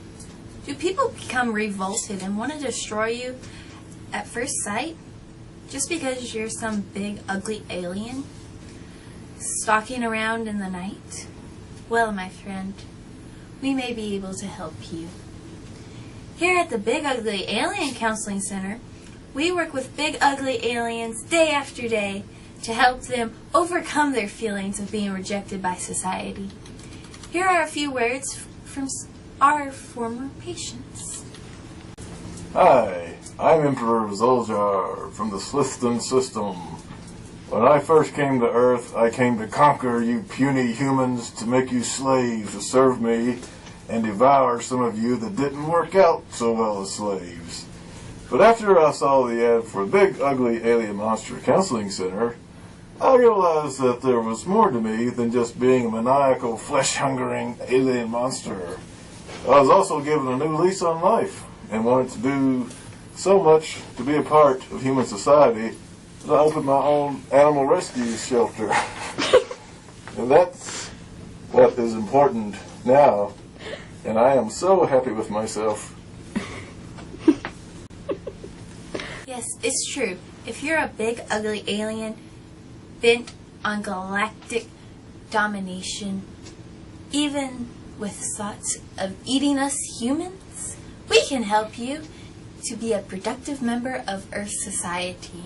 Do people become revolted and want to destroy you at first sight? Just because you're some big, ugly alien stalking around in the night? Well, my friend, we may be able to help you. Here at the Big Ugly Alien Counseling Center, we work with big, ugly aliens day after day to help them overcome their feelings of being rejected by society. Here are a few words from our former patients. Hi, I'm Emperor Zoljar from the Slithton system. When I first came to Earth, I came to conquer you puny humans, to make you slaves to serve me and devour some of you that didn't work out so well as slaves. But after I saw the ad for Big Ugly Alien Monster Counseling Center, I realized that there was more to me than just being a maniacal, flesh-hungering alien monster. I was also given a new lease on life and wanted to do so much to be a part of human society that I opened my own animal rescue shelter. And that's what is important now, and I am so happy with myself. Yes, it's true. If you're a big, ugly alien bent on galactic domination, even with thoughts of eating us humans, we can help you to be a productive member of Earth society.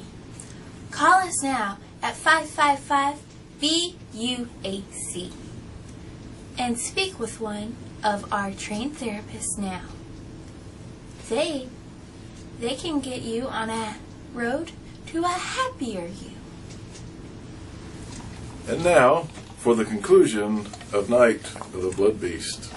Call us now at 555-BUAC and speak with one of our trained therapists now. They can get you on a road to a happier you. And now, for the conclusion of Night of the Blood Beast.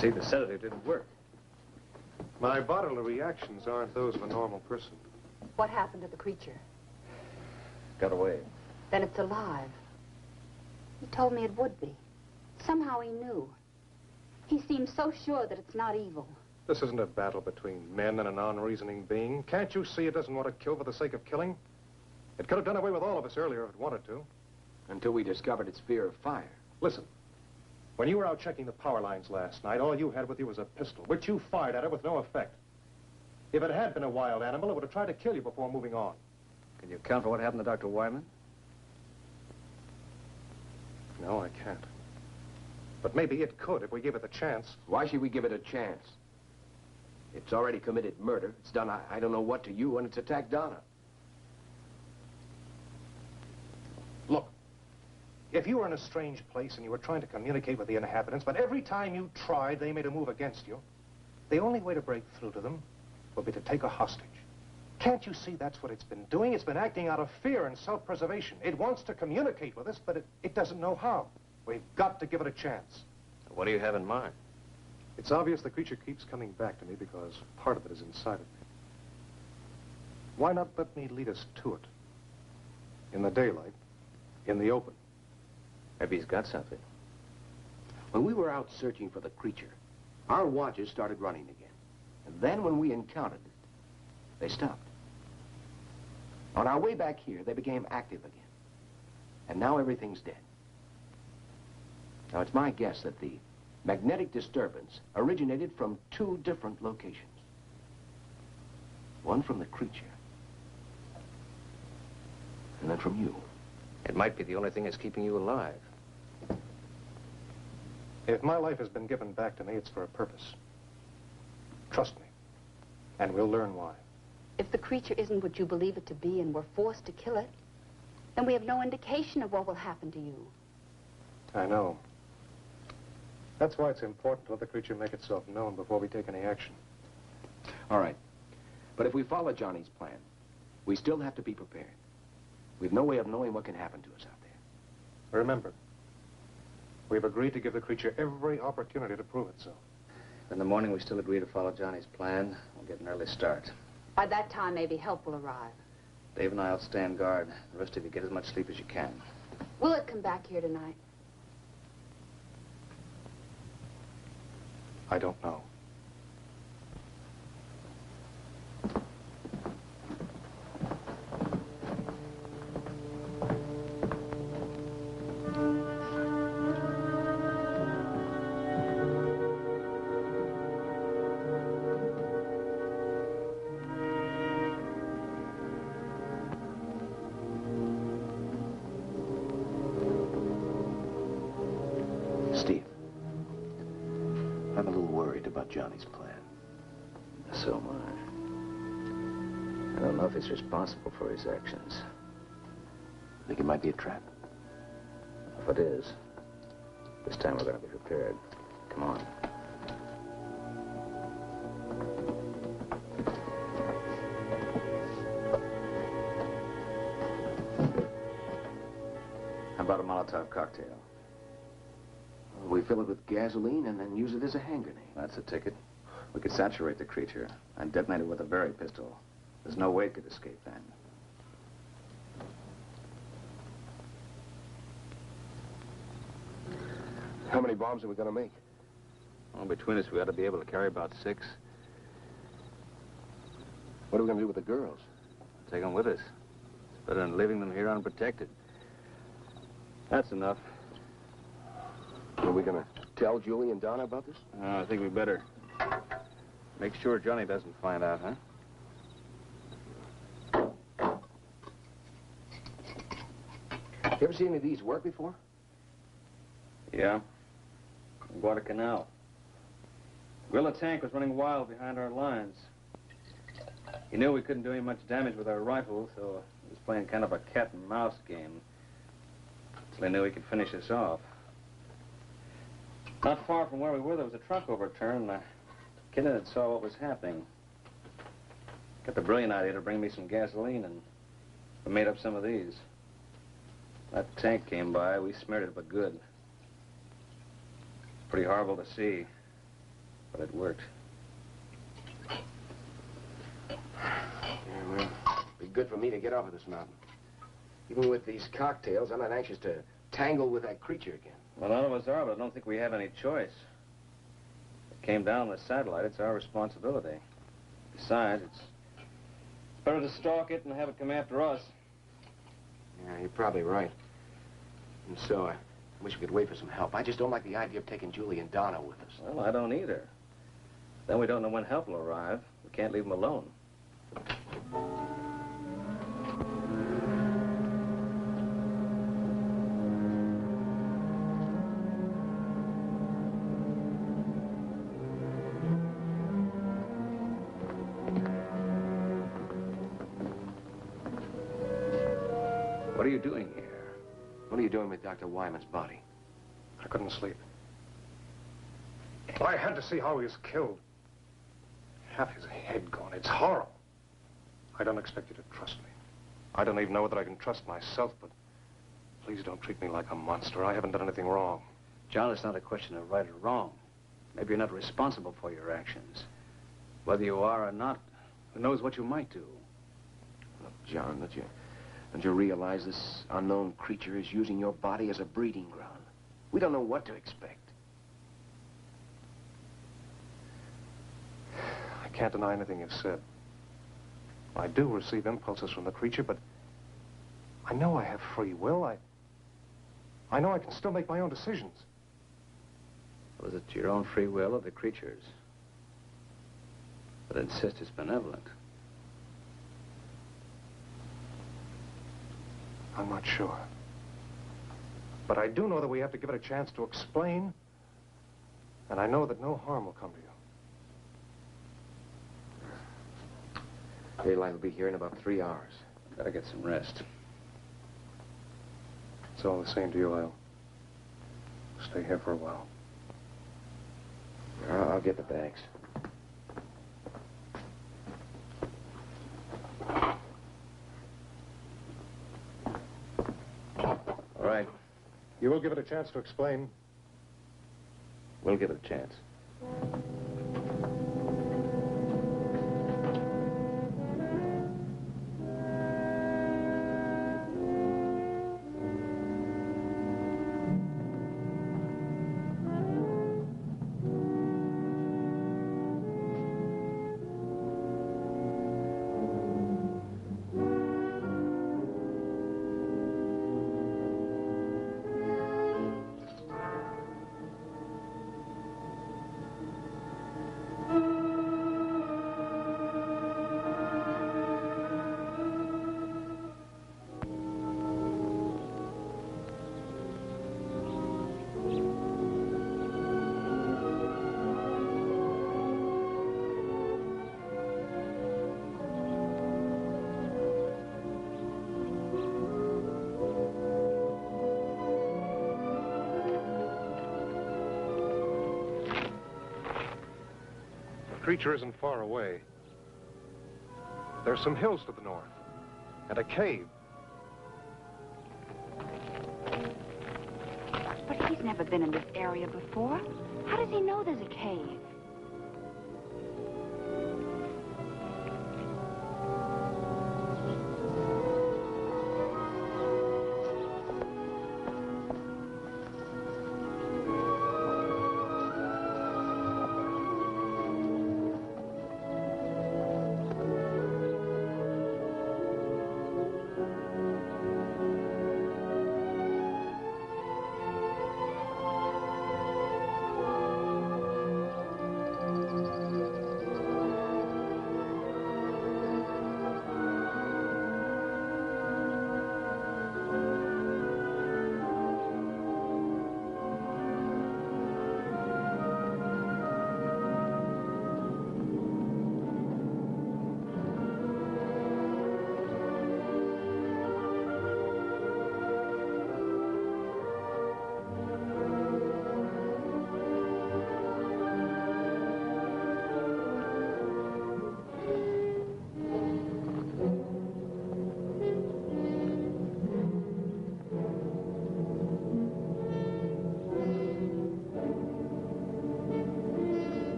See, the sedative didn't work. My bodily reactions aren't those of a normal person. What happened to the creature? Got away. Then it's alive. He told me it would be. Somehow he knew. He seems so sure that it's not evil. This isn't a battle between men and a non-reasoning being. Can't you see it doesn't want to kill for the sake of killing? It could have done away with all of us earlier if it wanted to. Until we discovered its fear of fire. Listen, when you were out checking the power lines last night, all you had with you was a pistol, which you fired at it with no effect. If it had been a wild animal, it would have tried to kill you before moving on. Can you account for what happened to Dr. Wyman? No, I can't. But maybe it could if we give it the chance. Why should we give it a chance? It's already committed murder. It's done I don't know what to you, and it's attacked Donna. Look, if you were in a strange place and you were trying to communicate with the inhabitants, but every time you tried, they made a move against you, the only way to break through to them would be to take a hostage. Can't you see that's what it's been doing? It's been acting out of fear and self-preservation. It wants to communicate with us, but it doesn't know how. We've got to give it a chance. What do you have in mind? It's obvious the creature keeps coming back to me because part of it is inside of me. Why not let me lead us to it? In the daylight, in the open. Maybe he's got something. When we were out searching for the creature, our watches started running again. And then when we encountered it, they stopped. On our way back here, they became active again. And now everything's dead. Now, it's my guess that the magnetic disturbance originated from two different locations. One from the creature, and then from you. It might be the only thing that's keeping you alive. If my life has been given back to me, it's for a purpose. Trust me, and we'll learn why. If the creature isn't what you believe it to be and we're forced to kill it, then we have no indication of what will happen to you. I know. That's why it's important to let the creature make itself known before we take any action. All right. But if we follow Johnny's plan, we still have to be prepared. We've no way of knowing what can happen to us out there. Remember, we've agreed to give the creature every opportunity to prove itself. In the morning, we still agree to follow Johnny's plan. We'll get an early start. By that time, maybe help will arrive. Dave and I will stand guard. The rest of you get as much sleep as you can. Will it come back here tonight? I don't know. Steve, I'm a little worried about Johnny's plan. So am I. I don't know if he's responsible for his actions. Think it might be a trap? If it is, this time we're going to be prepared. Come on. How about a Molotov cocktail? We fill it with gasoline and then use it as a hand grenade. That's a ticket. We could saturate the creature and detonate it with a berry pistol. There's no way it could escape then. How many bombs are we going to make? Well, between us, we ought to be able to carry about 6. What are we going to do with the girls? Take them with us. It's better than leaving them here unprotected. That's enough. Are we going to tell Julie and Donna about this? I think we better. Make sure Johnny doesn't find out, huh? You ever seen any of these work before? Yeah. Guadalcanal. Guerrilla tank was running wild behind our lines. He knew we couldn't do any much damage with our rifle, so he was playing kind of a cat and mouse game. Until he knew he could finish us off. Not far from where we were, there was a truck overturned, and a kid in it saw what was happening. Got the brilliant idea to bring me some gasoline, and we made up some of these. That tank came by, we smeared it but good. Pretty horrible to see, but it worked. Yeah, well, be good for me to get off of this mountain. Even with these cocktails, I'm not anxious to tangle with that creature again. Well, none of us are, but I don't think we have any choice. It came down on the satellite. It's our responsibility. Besides, it's better to stalk it and have it come after us. Yeah, you're probably right. And so, I wish we could wait for some help. I just don't like the idea of taking Julie and Donna with us. Well, I don't either. Then we don't know when help will arrive. We can't leave them alone. What are you doing here? What are you doing with Dr. Wyman's body? I couldn't sleep. I had to see how he was killed. Half his head gone. It's horrible. I don't expect you to trust me. I don't even know whether I can trust myself, but please don't treat me like a monster. I haven't done anything wrong. John, it's not a question of right or wrong. Maybe you're not responsible for your actions. Whether you are or not, who knows what you might do? Look, John, don't you realize this unknown creature is using your body as a breeding ground? We don't know what to expect. I can't deny anything you've said. I do receive impulses from the creature, but I know I have free will. I know I can still make my own decisions. Was it your own free will or the creature's? But insist it's benevolent. I'm not sure. But I do know that we have to give it a chance to explain, and I know that no harm will come to you. Daylight will be here in about 3 hours. Gotta get some rest. It's all the same to you. I'll stay here for a while. I'll get the bags. All right. You will give it a chance to explain? We'll give it a chance. creature isn't far away. There's some hills to the north, and a cave. But he's never been in this area before. How does he know there's a cave?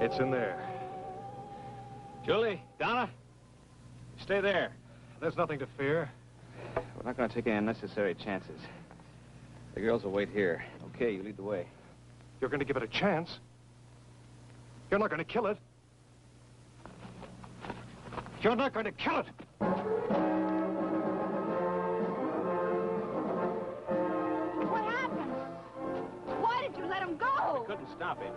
It's in there. Julie, Donna, stay there. There's nothing to fear. We're not going to take any unnecessary chances. The girls will wait here. Okay, you lead the way. You're going to give it a chance? You're not going to kill it? You're not going to kill it! What happened? Why did you let him go? We couldn't stop him.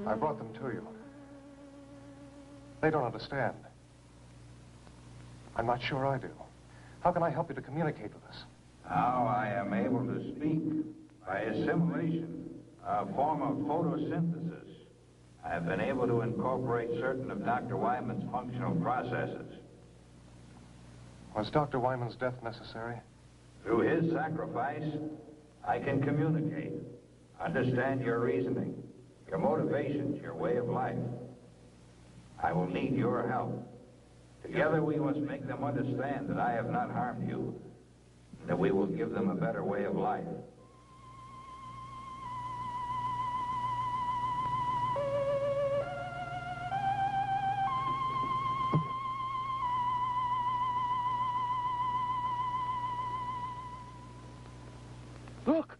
I brought them to you. They don't understand. I'm not sure I do. How can I help you to communicate with us? Now I am able to speak by assimilation, a form of photosynthesis. I have been able to incorporate certain of Dr. Wyman's functional processes. Was Dr. Wyman's death necessary? Through his sacrifice, I can communicate, understand your reasoning, your motivations, your way of life. I will need your help. Together we must make them understand that I have not harmed you, that we will give them a better way of life. Look!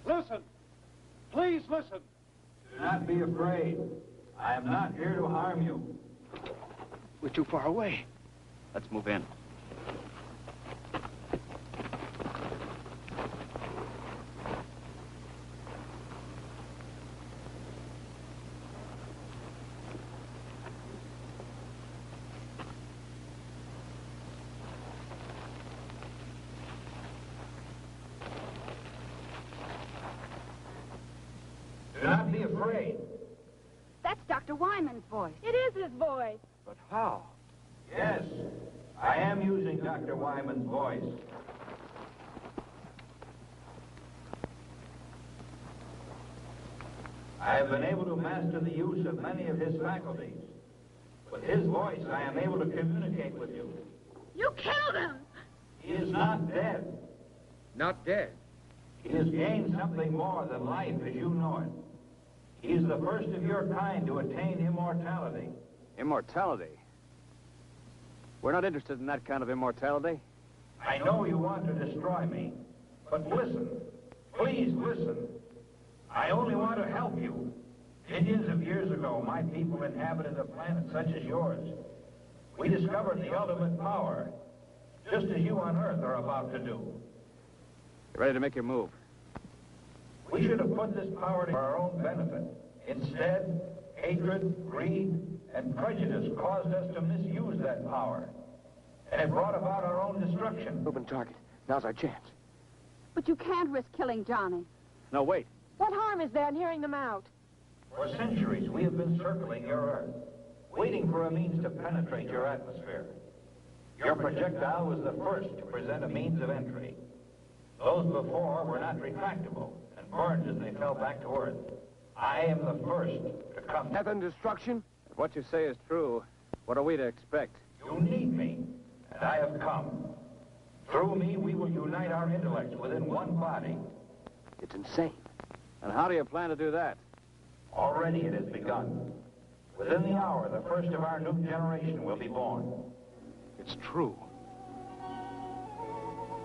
Listen! Please listen! Do not be afraid. I am not here to harm you. We're too far away. Let's move in. Do not be afraid. That's Dr. Wyman's voice. It is his voice. But how? Yes, I am using Dr. Wyman's voice. I have been able to master the use of many of his faculties. With his voice, I am able to communicate with you. You killed him! He is not dead. Not dead? He has gained something more than life as you know it. He is the first of your kind to attain immortality. Immortality? We're not interested in that kind of immortality. I know you want to destroy me, but listen. Please listen. I only want to help you. Millions of years ago, my people inhabited a planet such as yours. We discovered the ultimate power, just as you on Earth are about to do. You ready to make your move? We should have put this power to our own benefit. Instead, hatred, greed, and prejudice caused us to misuse that power. And it brought about our own destruction. Open target. Now's our chance. But you can't risk killing Johnny. No, wait. What harm is there in hearing them out? For centuries, we have been circling your Earth, waiting for a means to penetrate your atmosphere. Your projectile was the first to present a means of entry. Those before were not retractable and burned as they fell back to Earth. I am the first to come. Death and destruction? If what you say is true, what are we to expect? You need me, and I have come. Through me, we will unite our intellects within one body. It's insane. And how do you plan to do that? Already it has begun. Within the hour, the first of our new generation will be born. It's true.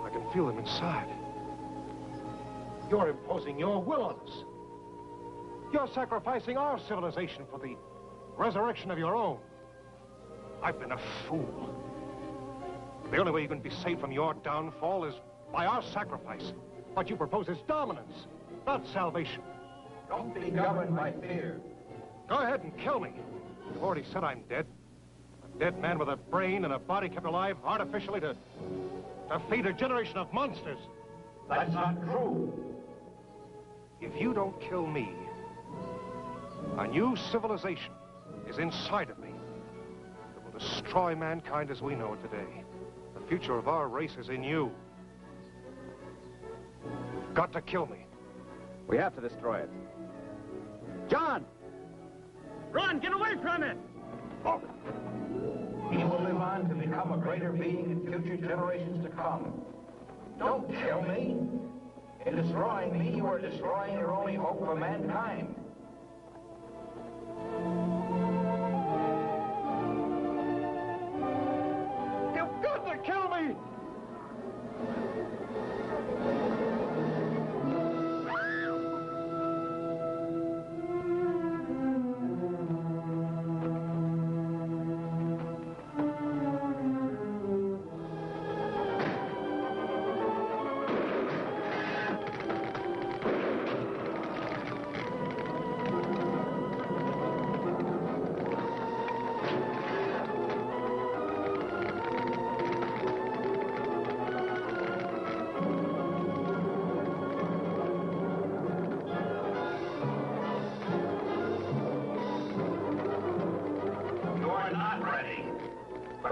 I can feel them inside. You're imposing your will on us. You're sacrificing our civilization for the resurrection of your own. I've been a fool. The only way you can be saved from your downfall is by our sacrifice. What you propose is dominance, not salvation. Don't be governed by fear. Go ahead and kill me. You've already said I'm dead. A dead man with a brain and a body kept alive artificially to feed a generation of monsters. That's not true. If you don't kill me, a new civilization is inside of me that will destroy mankind as we know it today. The future of our race is in you. You've got to kill me. We have to destroy it. John! Run! Get away from it! Look. He will live on to become a greater being in future generations to come. Don't kill me. In destroying me, you are destroying your only hope for mankind. You've got to kill me!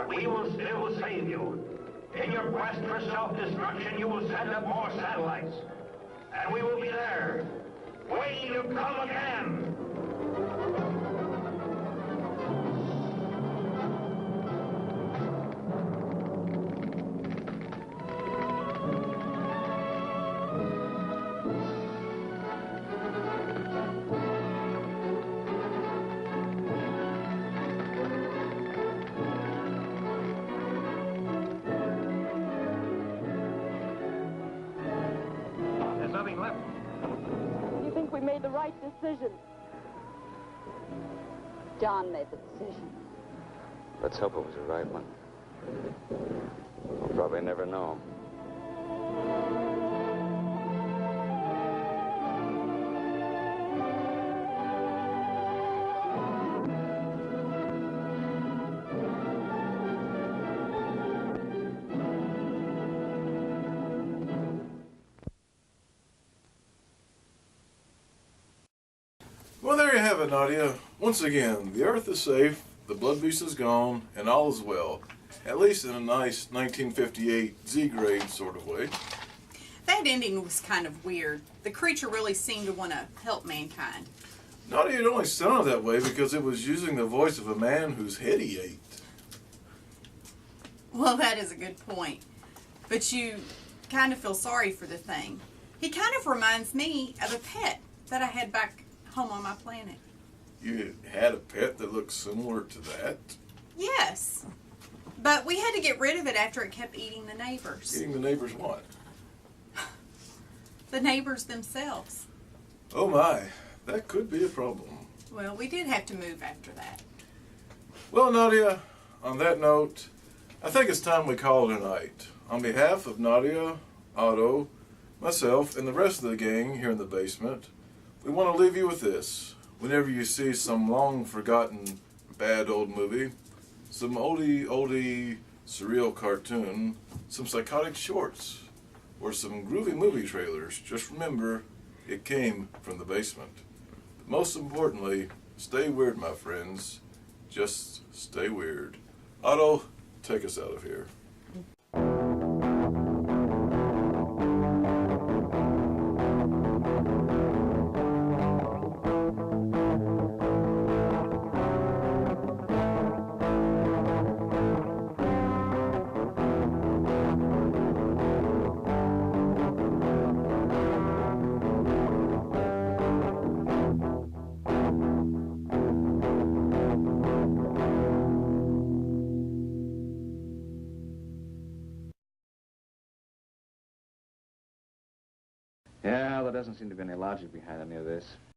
We will still save you. In your quest for self-destruction, you will send up more satellites. And we will be there, waiting to come again. The right decision. John made the decision. Let's hope it was the right one. We'll probably never know. Well, there you have it, Nadia. Once again, the Earth is safe, the blood beast is gone, and all is well. At least in a nice 1958 Z-grade sort of way. That ending was kind of weird. The creature really seemed to want to help mankind. Nadia, it only sounded that way because it was using the voice of a man whose head he ate. Well, that is a good point. But you kind of feel sorry for the thing. He kind of reminds me of a pet that I had back home on my planet. You had a pet that looked similar to that? Yes. But we had to get rid of it after it kept eating the neighbors. Eating the neighbors what? The neighbors themselves. Oh my, that could be a problem. Well, we did have to move after that. Well, Nadia, on that note, I think it's time we call it a night. On behalf of Nadia, Otto, myself, and the rest of the gang here in the basement, we want to leave you with this. Whenever you see some long-forgotten bad old movie, some oldie surreal cartoon, some psychotic shorts, or some groovy movie trailers, just remember it came from the basement. But most importantly, stay weird, my friends. Just stay weird. Otto, take us out of here. Yeah, there doesn't seem to be any logic behind any of this.